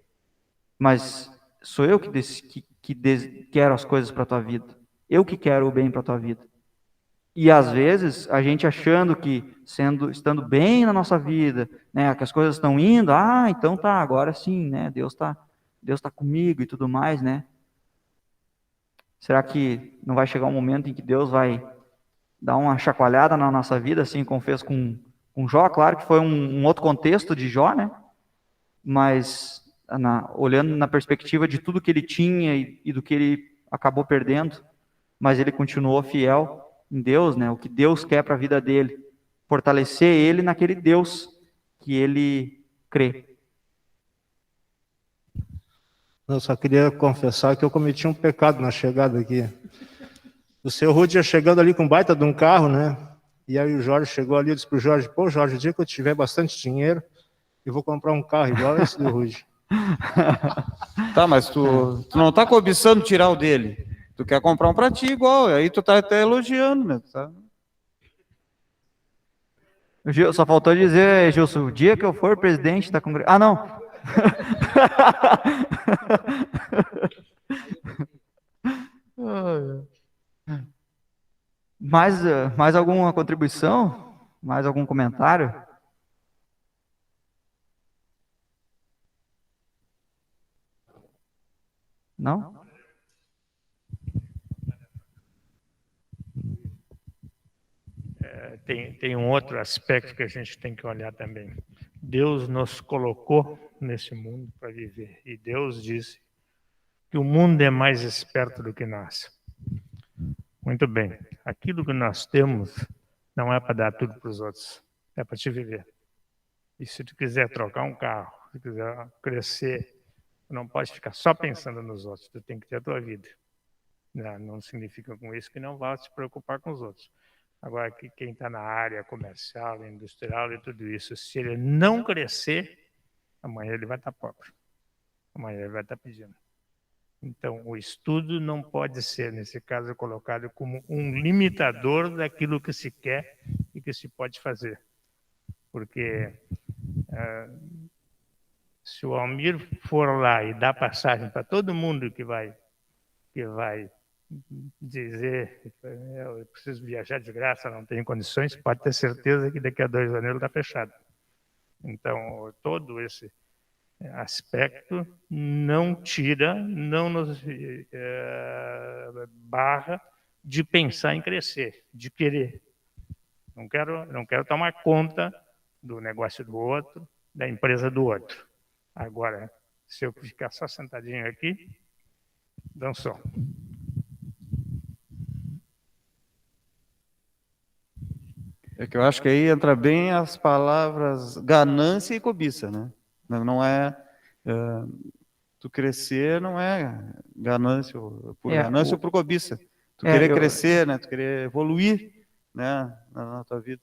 mas sou eu que quero as coisas para a tua vida. Eu que quero o bem para a tua vida. E às vezes, a gente achando que, estando bem na nossa vida, né, que as coisas estão indo, então tá, agora sim, né, Deus tá comigo e tudo mais, né? Será que não vai chegar um momento em que Deus vai dar uma chacoalhada na nossa vida, assim como fez com Jó? Claro que foi um outro contexto de Jó, né? Mas olhando na perspectiva de tudo que ele tinha e do que ele acabou perdendo, mas ele continuou fiel em Deus, né? O que Deus quer para a vida dele, fortalecer ele naquele Deus que ele crê. Eu só queria confessar que eu cometi um pecado na chegada aqui. O seu Rudy ia chegando ali com um baita de um carro, né? E aí o Jorge chegou ali e disse pro Jorge, pô, Jorge, o dia que eu tiver bastante dinheiro, eu vou comprar um carro igual esse do Rudy. Tá, mas tu não tá cobiçando tirar o dele. Tu quer comprar um pra ti igual, aí tu tá até elogiando, né? Tá? Só faltou dizer, Gilson, o dia que eu for presidente da congregação... Ah, não! Mais alguma contribuição? Mais algum comentário? Não? Tem um outro aspecto que a gente tem que olhar também. Deus nos colocou nesse mundo para viver. E Deus disse que o mundo é mais esperto do que nós. Muito bem. Aquilo que nós temos não é para dar tudo para os outros. É para te viver. E se tu quiser trocar um carro, se quiser crescer, tu não pode ficar só pensando nos outros. Tu tem que ter a tua vida. Não significa com isso que não vai se preocupar com os outros. Agora, quem está na área comercial, industrial e tudo isso, se ele não crescer, amanhã ele vai estar pobre. Amanhã ele vai estar pedindo. Então, o estudo não pode ser, nesse caso, colocado como um limitador daquilo que se quer e que se pode fazer. Porque se o Almir for lá e dar passagem para todo mundo que vai dizer eu preciso viajar de graça, não tenho condições, pode ter certeza que daqui a 2 anos ele está fechado. Então, todo esse aspecto não tira, não nos barra de pensar em crescer, de querer. Não quero tomar conta do negócio do outro, da empresa do outro. Agora, se eu ficar só sentadinho aqui, dançou. É que eu acho que aí entra bem as palavras ganância e cobiça, né? Não é tu crescer, não é ganância por ganância ou por cobiça. Tu querer crescer, né? Tu querer evoluir, né? Na tua vida.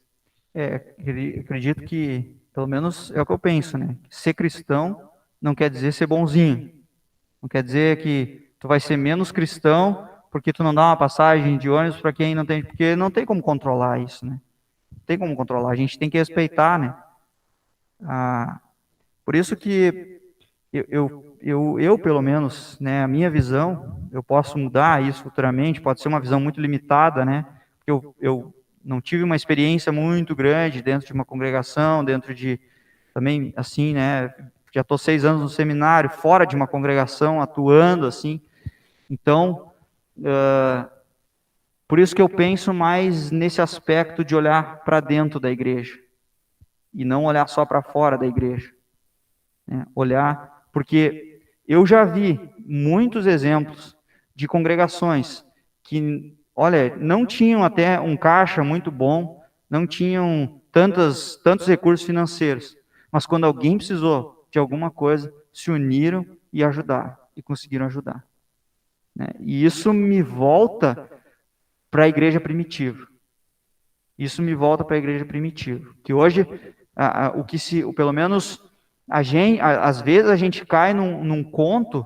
Acredito que, pelo menos é o que eu penso, né? Ser cristão não quer dizer ser bonzinho. Não quer dizer que tu vai ser menos cristão porque tu não dá uma passagem de ônibus para quem não tem, porque não tem como controlar isso, né? Não tem como controlar, a gente tem que respeitar, né? Por isso que eu pelo menos, né, a minha visão, eu posso mudar isso futuramente, pode ser uma visão muito limitada, né? Eu não tive uma experiência muito grande dentro de uma congregação, dentro de, também, assim, né, já estou 6 anos no seminário, fora de uma congregação, atuando, assim, então, por isso que eu penso mais nesse aspecto de olhar para dentro da igreja, e não olhar só para fora da igreja, né? Olhar, porque eu já vi muitos exemplos de congregações que, olha, não tinham até um caixa muito bom, não tinham tantos recursos financeiros, mas quando alguém precisou de alguma coisa, se uniram e ajudaram, e conseguiram ajudar, né? E isso me volta para a igreja primitiva. Isso me volta para a igreja primitiva. Que hoje, pelo menos, às vezes a gente cai num conto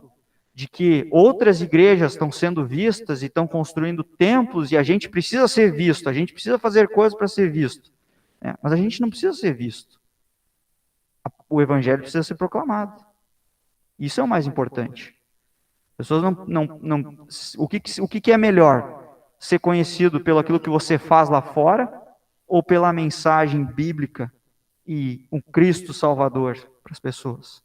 de que outras igrejas estão sendo vistas e estão construindo templos e a gente precisa ser visto, a gente precisa fazer coisas para ser visto. Mas a gente não precisa ser visto. O evangelho precisa ser proclamado. Isso é o mais importante. As pessoas o que é melhor? Ser conhecido pelo aquilo que você faz lá fora ou pela mensagem bíblica e um Cristo Salvador para as pessoas?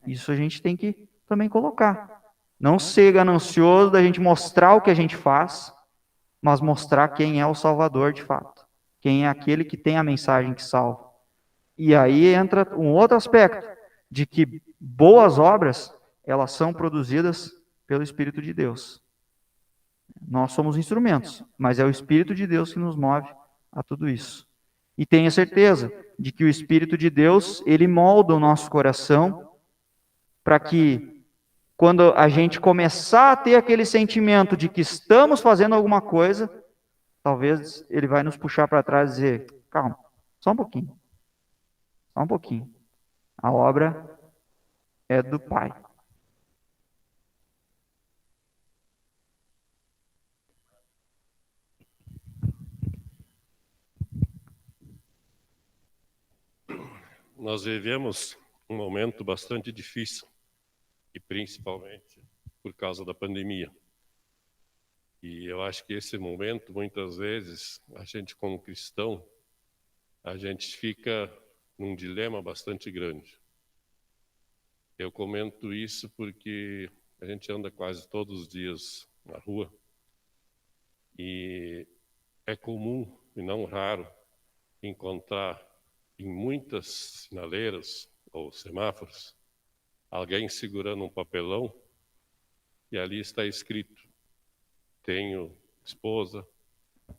Isso a gente tem que também colocar. Não ser ganancioso da gente mostrar o que a gente faz, mas mostrar quem é o Salvador de fato. Quem é aquele que tem a mensagem que salva. E aí entra um outro aspecto, de que boas obras, elas são produzidas pelo Espírito de Deus. Nós somos instrumentos, mas é o Espírito de Deus que nos move a tudo isso. E tenha certeza de que o Espírito de Deus, ele molda o nosso coração para que, quando a gente começar a ter aquele sentimento de que estamos fazendo alguma coisa, talvez ele vai nos puxar para trás e dizer, calma, só um pouquinho. Só um pouquinho. A obra é do Pai. Nós vivemos um momento bastante difícil, e principalmente por causa da pandemia. E eu acho que esse momento, muitas vezes, a gente como cristão, a gente fica num dilema bastante grande. Eu comento isso porque a gente anda quase todos os dias na rua e é comum e não raro encontrar em muitas sinaleiras ou semáforos alguém segurando um papelão e ali está escrito: tenho esposa,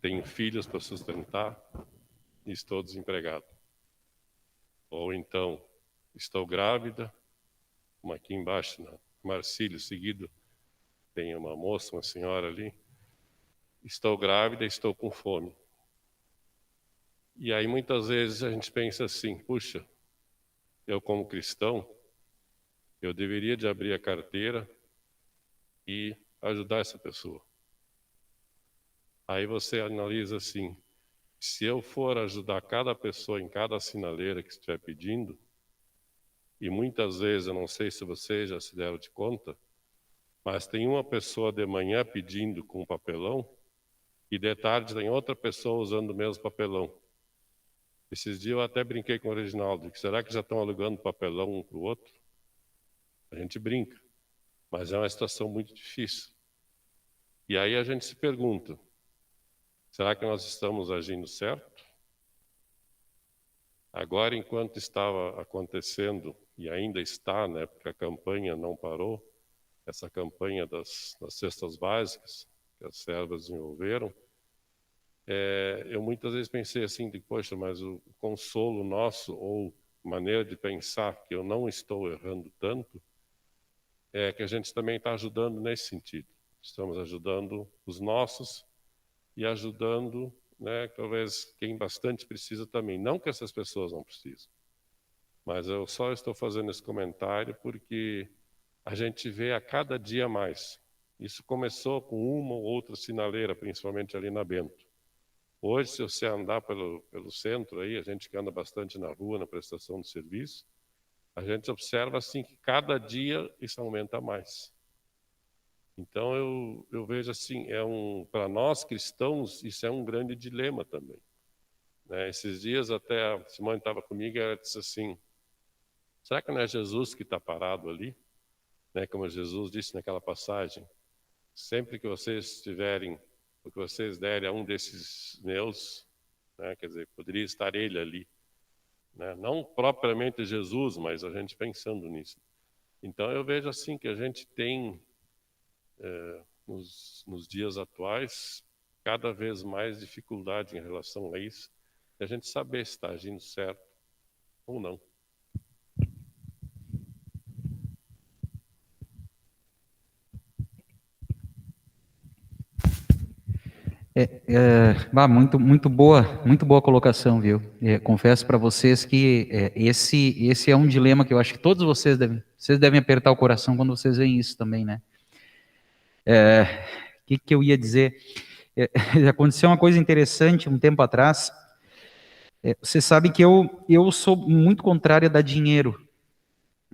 tenho filhos para sustentar e estou desempregado. Ou então, estou grávida, como aqui embaixo, na Marcílio, seguido, tem uma moça, uma senhora ali, estou grávida, estou com fome. E aí muitas vezes a gente pensa assim, puxa, eu como cristão, eu deveria de abrir a carteira e ajudar essa pessoa. Aí você analisa assim, se eu for ajudar cada pessoa em cada sinaleira que estiver pedindo, e muitas vezes, eu não sei se vocês já se deram de conta, mas tem uma pessoa de manhã pedindo com papelão, e de tarde tem outra pessoa usando o mesmo papelão. Esses dias eu até brinquei com o Reginaldo, que será que já estão alugando papelão um para o outro? A gente brinca, mas é uma situação muito difícil. E aí a gente se pergunta, será que nós estamos agindo certo? Agora, enquanto estava acontecendo, e ainda está, né, porque a campanha não parou, essa campanha das cestas básicas que as servas desenvolveram, eu muitas vezes pensei assim, poxa, mas o consolo nosso, ou maneira de pensar que eu não estou errando tanto, é que a gente também está ajudando nesse sentido. Estamos ajudando os nossos e ajudando, né, talvez quem bastante precisa também. Não que essas pessoas não precisam, mas eu só estou fazendo esse comentário porque a gente vê a cada dia mais. Isso começou com uma ou outra sinaleira, principalmente ali na Bento. Hoje, se você andar pelo centro, aí, a gente que anda bastante na rua, na prestação de serviço, a gente observa assim, que cada dia isso aumenta mais. Então, eu vejo assim, para nós cristãos, isso é um grande dilema também. Né? Esses dias até a Simone estava comigo e ela disse assim, será que não é Jesus que está parado ali? Né? Como Jesus disse naquela passagem, sempre que vocês tiverem o que vocês derem a um desses meus, né? Quer dizer, poderia estar ele ali. Né? Não propriamente Jesus, mas a gente pensando nisso. Então eu vejo assim que a gente tem, nos dias atuais, cada vez mais dificuldade em relação a isso, e a gente saber se está agindo certo ou não. Muito boa colocação, viu? Confesso para vocês que esse é um dilema que eu acho que todos vocês devem apertar o coração quando vocês veem isso também, né? Que eu ia dizer? Aconteceu uma coisa interessante um tempo atrás. Você sabe que eu sou muito contrário a dar dinheiro.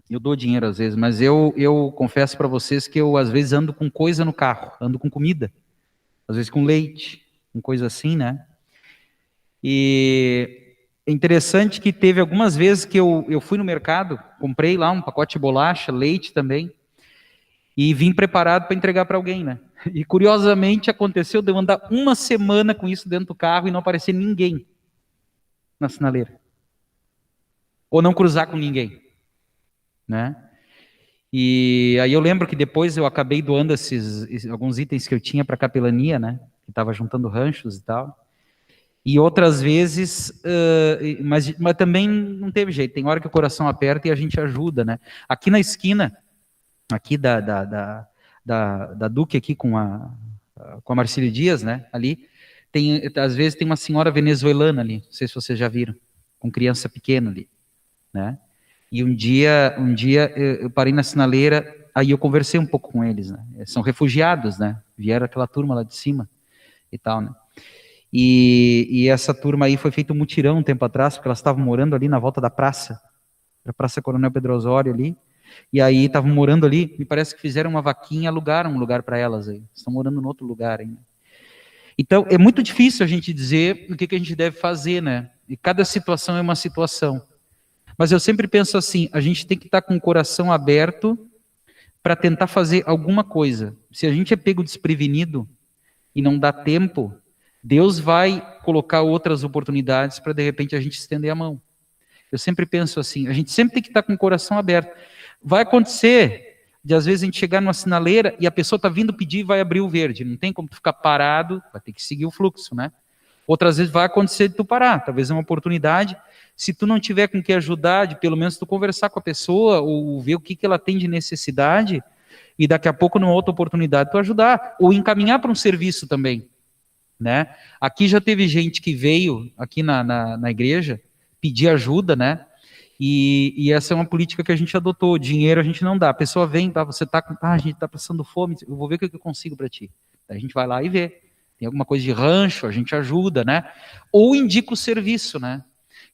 Eu dou dinheiro às vezes, mas eu confesso para vocês que eu às vezes ando com coisa no carro, ando com comida. Às vezes com leite, com coisa assim, né? E é interessante que teve algumas vezes que eu fui no mercado, comprei lá um pacote de bolacha, leite também, e vim preparado para entregar para alguém, né? E curiosamente aconteceu de eu andar uma semana com isso dentro do carro e não aparecer ninguém na sinaleira. Ou não cruzar com ninguém. né? E aí eu lembro que depois eu acabei doando alguns itens que eu tinha para capelania, né? Que estava juntando ranchos e tal. E outras vezes, mas também não teve jeito. Tem hora que o coração aperta e a gente ajuda, né? Aqui na esquina, aqui da Duque, aqui com a Marcílio Dias, né? Ali, às vezes tem uma senhora venezuelana ali, não sei se vocês já viram, com criança pequena ali, né? E um dia eu parei na sinaleira, aí eu conversei um pouco com eles, né? São refugiados, né? Vieram aquela turma lá de cima e tal, né? E essa turma aí foi feito um mutirão um tempo atrás, porque elas estavam morando ali na volta da praça, a Praça Coronel Pedro Osório ali, e aí estavam morando ali, me parece que fizeram uma vaquinha e alugaram um lugar para elas aí, estão morando em outro lugar ainda. Então, é muito difícil a gente dizer o que a gente deve fazer, né? E cada situação é uma situação. Mas eu sempre penso assim, a gente tem que estar com o coração aberto para tentar fazer alguma coisa. Se a gente é pego desprevenido e não dá tempo, Deus vai colocar outras oportunidades para, de repente, a gente estender a mão. Eu sempre penso assim, a gente sempre tem que estar com o coração aberto. Vai acontecer de, às vezes, a gente chegar numa sinaleira e a pessoa está vindo pedir e vai abrir o verde. Não tem como tu ficar parado, vai ter que seguir o fluxo, né? Outras vezes vai acontecer de tu parar, talvez é uma oportunidade. Se tu não tiver com que ajudar, de pelo menos tu conversar com a pessoa ou ver o que ela tem de necessidade e daqui a pouco, numa outra oportunidade, tu ajudar. Ou encaminhar para um serviço também, né? Aqui já teve gente que veio aqui na igreja pedir ajuda, né? E essa é uma política que a gente adotou. Dinheiro a gente não dá. A pessoa vem, tá, você tá com, a gente tá passando fome, eu vou ver o que eu consigo para ti. Aí a gente vai lá e vê. Tem alguma coisa de rancho, a gente ajuda, né? Ou indica o serviço, né?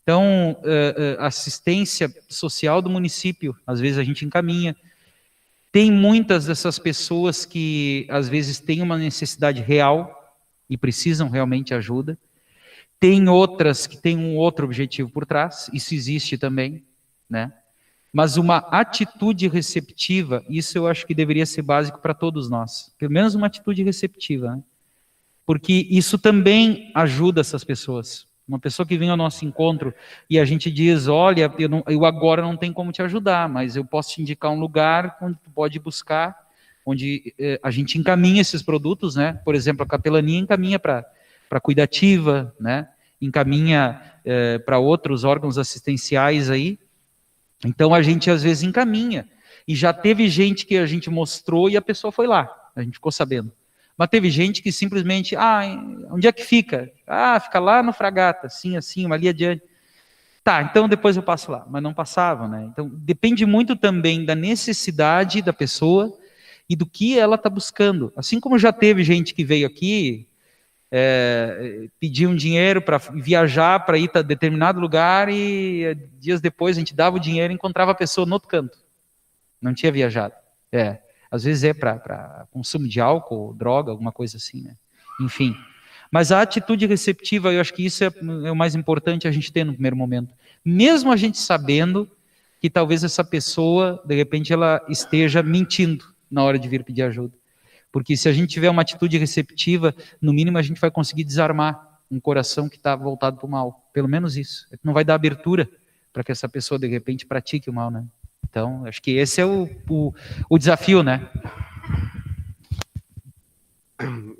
Então, assistência social do município, às vezes a gente encaminha. Tem muitas dessas pessoas que, às vezes, têm uma necessidade real e precisam realmente de ajuda. Tem outras que têm um outro objetivo por trás, isso existe também, né? Mas uma atitude receptiva, isso eu acho que deveria ser básico para todos nós. Pelo menos uma atitude receptiva, né? Porque isso também ajuda essas pessoas. Uma pessoa que vem ao nosso encontro e a gente diz, olha, eu agora não tenho como te ajudar, mas eu posso te indicar um lugar onde tu pode buscar, onde a gente encaminha esses produtos, né? Por exemplo, a capelania encaminha para cuidativa, né? Encaminha para outros órgãos assistenciais aí. Então a gente às vezes encaminha. E já teve gente que a gente mostrou e a pessoa foi lá, a gente ficou sabendo. Mas teve gente que simplesmente, onde é que fica? Fica lá no Fragata, assim, ali adiante. Tá, então depois eu passo lá. Mas não passava, né? Então depende muito também da necessidade da pessoa e do que ela está buscando. Assim como já teve gente que veio aqui, pedir um dinheiro para viajar, para ir a determinado lugar e dias depois a gente dava o dinheiro e encontrava a pessoa no outro canto. Não tinha viajado. Às vezes é para consumo de álcool, droga, alguma coisa assim, né? Enfim. Mas a atitude receptiva, eu acho que isso é o mais importante a gente ter no primeiro momento. Mesmo a gente sabendo que talvez essa pessoa, de repente, ela esteja mentindo na hora de vir pedir ajuda. Porque se a gente tiver uma atitude receptiva, no mínimo a gente vai conseguir desarmar um coração que está voltado para o mal. Pelo menos isso. Não vai dar abertura para que essa pessoa, de repente, pratique o mal, né? Então, acho que esse é o desafio, né?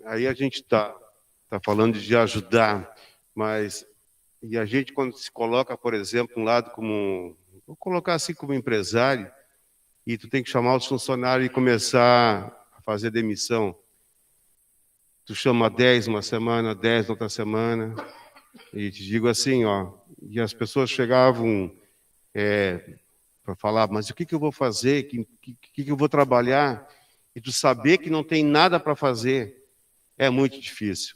Aí a gente está falando de ajudar, mas e a gente quando se coloca, por exemplo, um lado como, vou colocar assim como empresário, e tu tem que chamar os funcionários e começar a fazer demissão. Tu chama 10 uma semana, 10 na outra semana, e te digo assim, e as pessoas chegavam para falar, mas o que eu vou fazer, que eu vou trabalhar, e tu saber que não tem nada para fazer, é muito difícil,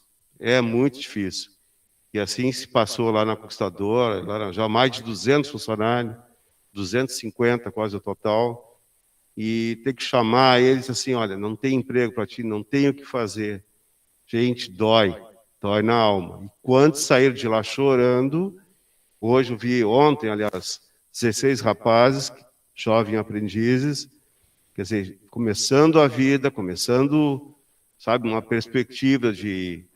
E assim se passou lá na Conquistadora, lá já mais de 200 funcionários, 250 quase o total, e ter que chamar eles assim, olha, não tem emprego para ti, não tem o que fazer. Gente, dói na alma. E quantos saíram de lá chorando, hoje eu vi ontem, aliás, 16 rapazes, jovens aprendizes, quer dizer, começando a vida, sabe, uma perspectiva de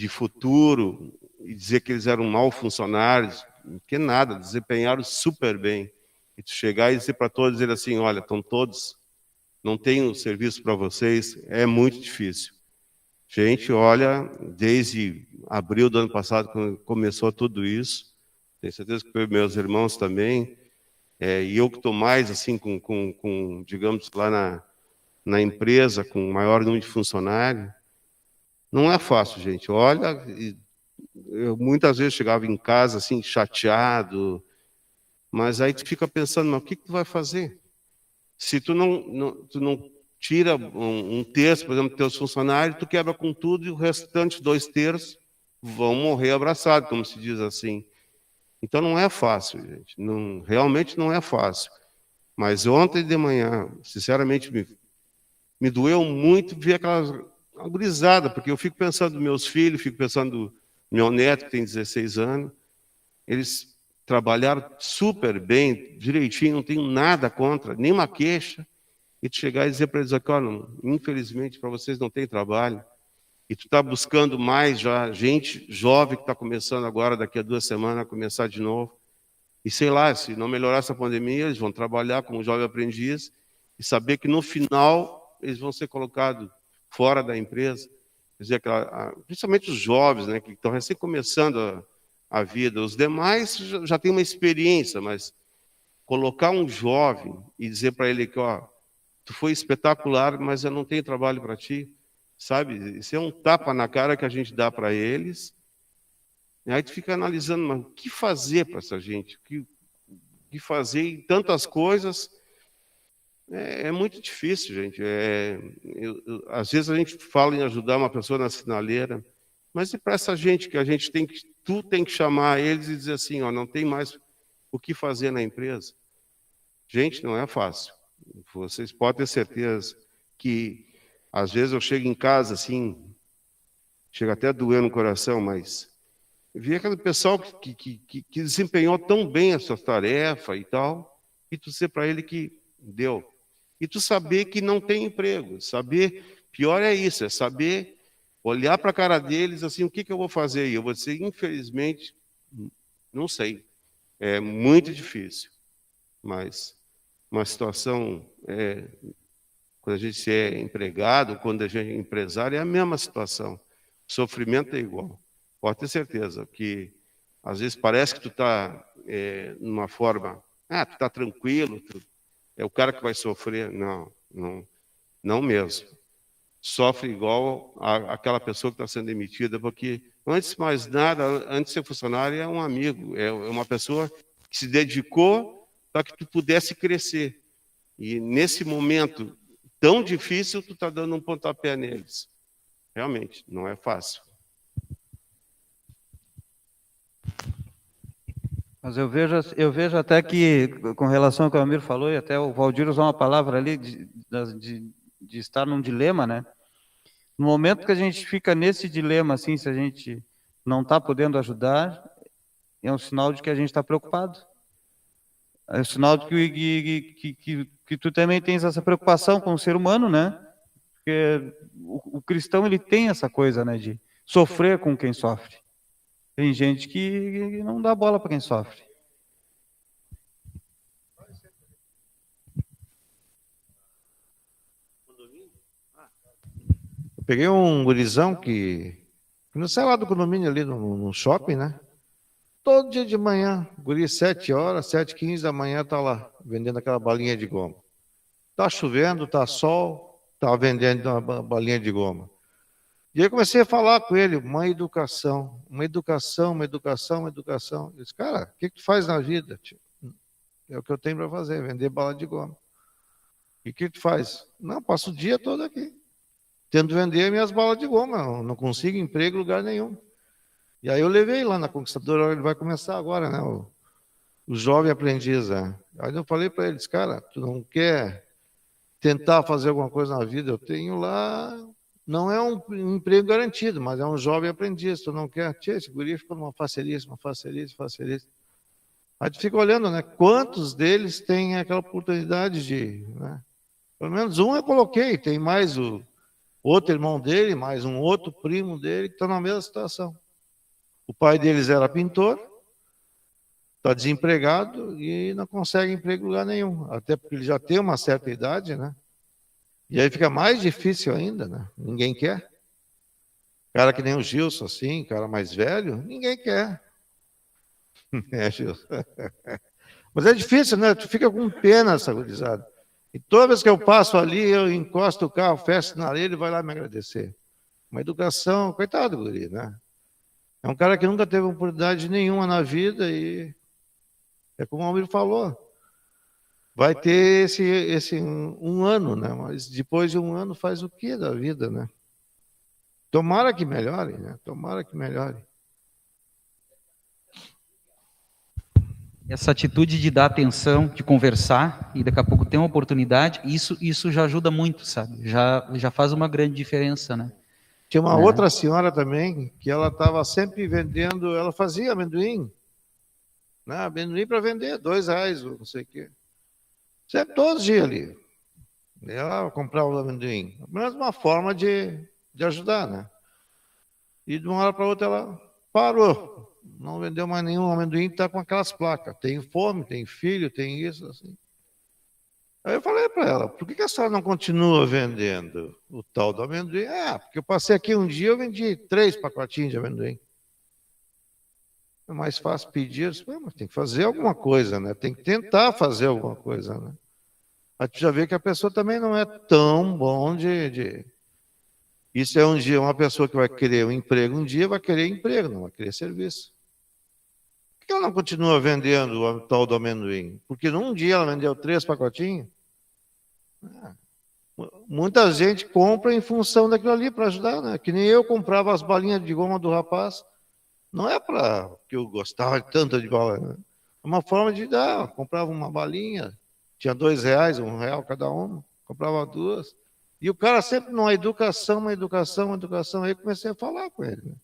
futuro, e dizer que eles eram mal funcionários, que nada, desempenharam super bem. E tu chegar e dizer para todos, dizer assim, olha, estão todos, não tenho serviço para vocês, é muito difícil. Gente, olha, desde abril do ano passado, quando começou tudo isso, tenho certeza que meus irmãos também, e eu que estou mais assim com digamos, lá na empresa, com maior número de funcionários, não é fácil, gente. Olha, eu muitas vezes chegava em casa assim, chateado, mas aí tu fica pensando, mas o que tu vai fazer? Se tu não tira um terço, por exemplo, dos teus funcionários, tu quebra com tudo e o restante 2/3 vão morrer abraçados, como se diz assim. Então não é fácil, gente. Não, realmente não é fácil. Mas ontem de manhã, sinceramente, me doeu muito ver aquela gurizada, porque eu fico pensando nos meus filhos, fico pensando no meu neto, que tem 16 anos. Eles trabalharam super bem, direitinho, não tenho nada contra, nenhuma queixa. E tu chegar e dizer para eles aqui, olha, infelizmente para vocês não tem trabalho. E tu está buscando mais já gente jovem que está começando agora, daqui a 2 semanas, a começar de novo. E sei lá, se não melhorar essa pandemia, eles vão trabalhar como jovem aprendiz e saber que no final eles vão ser colocados fora da empresa. Quer dizer, principalmente os jovens, né, que estão recém começando a vida. Os demais já têm uma experiência, mas colocar um jovem e dizer para ele que, ó, tu foi espetacular, mas eu não tenho trabalho para ti, sabe? Isso é um tapa na cara que a gente dá para eles. E aí tu fica analisando, mas o que fazer para essa gente? O que fazer em tantas coisas? É muito difícil, gente. Às vezes a gente fala em ajudar uma pessoa na sinaleira, mas e para essa gente que tu tem que chamar eles e dizer assim, ó, não tem mais o que fazer na empresa? Gente, não é fácil. Vocês podem ter certeza que às vezes eu chego em casa assim, chega até a doer no coração, mas vi aquele pessoal que desempenhou tão bem a sua tarefa e tal, e tu dizer para ele que deu. E tu saber que não tem emprego, saber, pior é isso, é saber olhar para a cara deles assim, o que eu vou fazer aí? Eu vou dizer, infelizmente, não sei. É muito difícil, mas uma situação, quando a gente é empregado, quando a gente é empresário, é a mesma situação. O sofrimento é igual. Pode ter certeza que, às vezes, parece que tu está numa forma, tu está tranquilo, é o cara que vai sofrer. Não mesmo. Sofre igual aquela pessoa que está sendo demitida, porque, antes de mais nada, antes de ser funcionário, é um amigo, é uma pessoa que se dedicou para que tu pudesse crescer. E, nesse momento tão difícil, tu está dando um pontapé neles. Realmente, não é fácil. Mas eu vejo até que, com relação ao que o Amir falou, e até o Valdir usou uma palavra ali, de estar num dilema, né? No momento que a gente fica nesse dilema, assim, se a gente não está podendo ajudar, é um sinal de que a gente está preocupado. É um sinal de que tu também tens essa preocupação com o ser humano, né? Porque o cristão, ele tem essa coisa, né, de sofrer com quem sofre. Tem gente que não dá bola para quem sofre. Eu peguei um gurizão que não sai lá do condomínio ali no shopping, né? Todo dia de manhã, guri 7 horas, 7h15 da manhã, tá lá, vendendo aquela balinha de goma. Tá chovendo, tá sol, tá vendendo uma balinha de goma. E aí eu comecei a falar com ele, uma educação. Eu disse, cara, o que tu faz na vida? Tio? É o que eu tenho para fazer, vender bala de goma. E o que tu faz? Não, passo o dia todo aqui, tento vender minhas balas de goma, não consigo emprego em lugar nenhum. E aí eu levei lá na Conquistadora, ele vai começar agora, né, o jovem aprendiz. Né? Aí eu falei para eles, cara, tu não quer tentar fazer alguma coisa na vida? Eu tenho lá... Não é um emprego garantido, mas é um jovem aprendiz. Tu não quer? Tchê, esse guri ficou numa facerice. Aí tu fica olhando, né? Quantos deles têm aquela oportunidade de... Né? Pelo menos um eu coloquei. Tem mais o outro irmão dele, mais um outro primo dele, que estão na mesma situação. O pai deles era pintor, está desempregado e não consegue emprego em lugar nenhum, até porque ele já tem uma certa idade, né? E aí fica mais difícil ainda, né? Ninguém quer. Cara que nem o Gilson, assim, cara mais velho, ninguém quer. É, Gilson. Mas é difícil, né? Tu fica com pena essa gurizada. E toda vez que eu passo ali, eu encosto o carro, fecho na orelha e vai lá me agradecer. Uma educação, coitado do guri, né? É um cara que nunca teve oportunidade nenhuma na vida e é como o Almir falou. Vai ter esse um ano, né? Mas depois de um ano faz o que da vida, né? Tomara que melhore, né? Tomara que melhore. Essa atitude de dar atenção, de conversar, e daqui a pouco ter uma oportunidade, isso já ajuda muito, sabe? Já faz uma grande diferença, né? Tinha uma outra senhora também, que ela estava sempre vendendo, ela fazia amendoim, né? Amendoim para vender, R$2, ou não sei o quê. Sempre, todos os dias ali. Ela comprava o amendoim. Mas uma forma de ajudar, né? E de uma hora para outra ela parou. Não vendeu mais nenhum amendoim, está com aquelas placas. Tem fome, tem filho, tem isso, assim. Aí eu falei para ela, por que a senhora não continua vendendo o tal do amendoim? Ah, porque eu passei aqui um dia, eu vendi 3 pacotinhos de amendoim. É mais fácil pedir, eu disse, mas tem que fazer alguma coisa, né? Tem que tentar fazer alguma coisa, né? Aí tu já vê que a pessoa também não é tão bom de... Isso é um dia, uma pessoa que vai querer um emprego, um dia vai querer emprego, não vai querer serviço. Por que ela não continua vendendo o tal do amendoim? Porque num dia ela vendeu 3 pacotinhos. Muita gente compra em função daquilo ali para ajudar, né? Que nem eu comprava as balinhas de goma do rapaz. Não é para que eu gostava tanto de bala, né? É uma forma de dar. Comprava uma balinha, tinha R$2, R$1 cada uma, comprava 2. E o cara sempre numa educação. Aí eu comecei a falar com ele, né?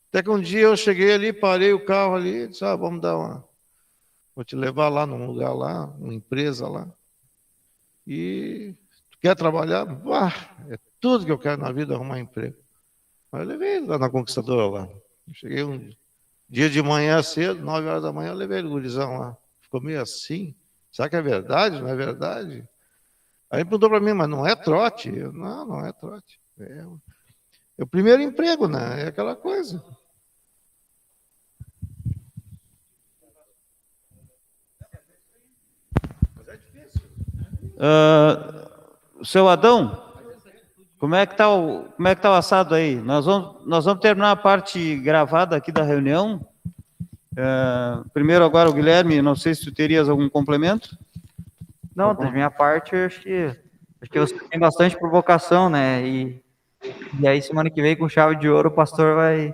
Até que um dia eu cheguei ali, parei o carro ali, disse, vamos dar uma... Vou te levar lá num lugar lá, uma empresa lá. E tu quer trabalhar? É tudo que eu quero na vida, arrumar emprego. Aí eu levei ele lá na Conquistadora lá. Eu cheguei um dia de manhã cedo, 9 horas da manhã, eu levei ele, o gurizão lá. Ficou meio assim. Será que é verdade? Não é verdade? Aí ele perguntou para mim, mas não é trote? Eu, não é trote. É o primeiro emprego, né? É aquela coisa. Seu Adão, como é que tá o assado aí? Nós vamos terminar a parte gravada aqui da reunião. Primeiro agora o Guilherme, não sei se tu terias algum complemento. Não, da minha parte, eu acho que você tem bastante provocação, né? E aí, semana que vem, com chave de ouro, o pastor vai...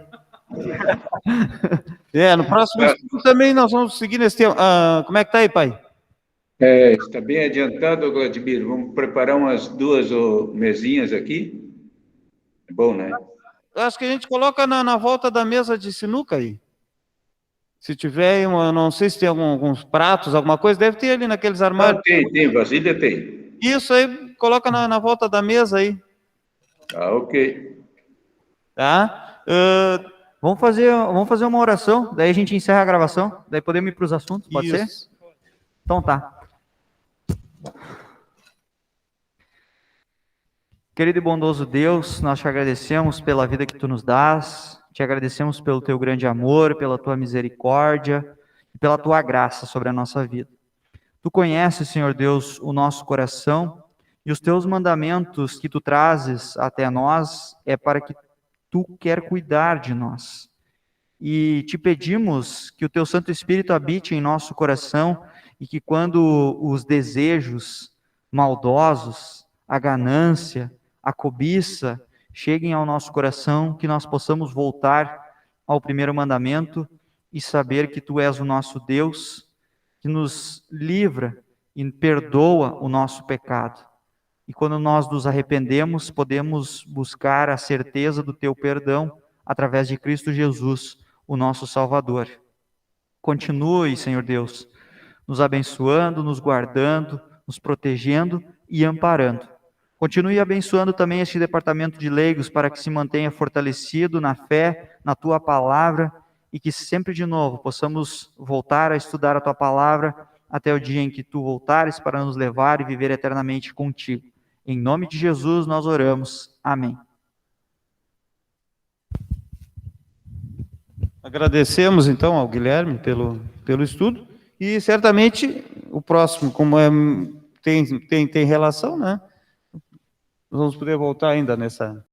No próximo estudo também nós vamos seguir nesse tema. Como é que tá aí, pai? Está bem adiantado, Vladimir. Vamos preparar umas 2 mesinhas aqui. É bom, né? Acho que a gente coloca na volta da mesa de sinuca aí. Se tiver, não sei se tem alguns pratos, alguma coisa, deve ter ali naqueles armários. Tem, vasilha tem. Isso aí, coloca na volta da mesa aí. Ok. Tá? Vamos fazer uma oração, daí a gente encerra a gravação, daí podemos ir para os assuntos, pode ser? Então tá. Querido e bondoso Deus, nós te agradecemos pela vida que tu nos dás, te agradecemos pelo teu grande amor, pela tua misericórdia e pela tua graça sobre a nossa vida. Tu conheces, Senhor Deus, o nosso coração e os teus mandamentos que tu trazes até nós é para que tu quer cuidar de nós. E te pedimos que o teu Santo Espírito habite em nosso coração e que quando os desejos maldosos, a ganância, a cobiça cheguem ao nosso coração, que nós possamos voltar ao primeiro mandamento e saber que tu és o nosso Deus, que nos livra e perdoa o nosso pecado. E quando nós nos arrependemos, podemos buscar a certeza do teu perdão através de Cristo Jesus, o nosso Salvador. Continue, Senhor Deus, nos abençoando, nos guardando, nos protegendo e amparando. Continue abençoando também este departamento de leigos para que se mantenha fortalecido na fé, na tua palavra e que sempre de novo possamos voltar a estudar a tua palavra até o dia em que tu voltares para nos levar e viver eternamente contigo. Em nome de Jesus nós oramos. Amém. Agradecemos, então, ao Guilherme pelo estudo, e certamente o próximo, como tem relação, né? Nós vamos poder voltar ainda nessa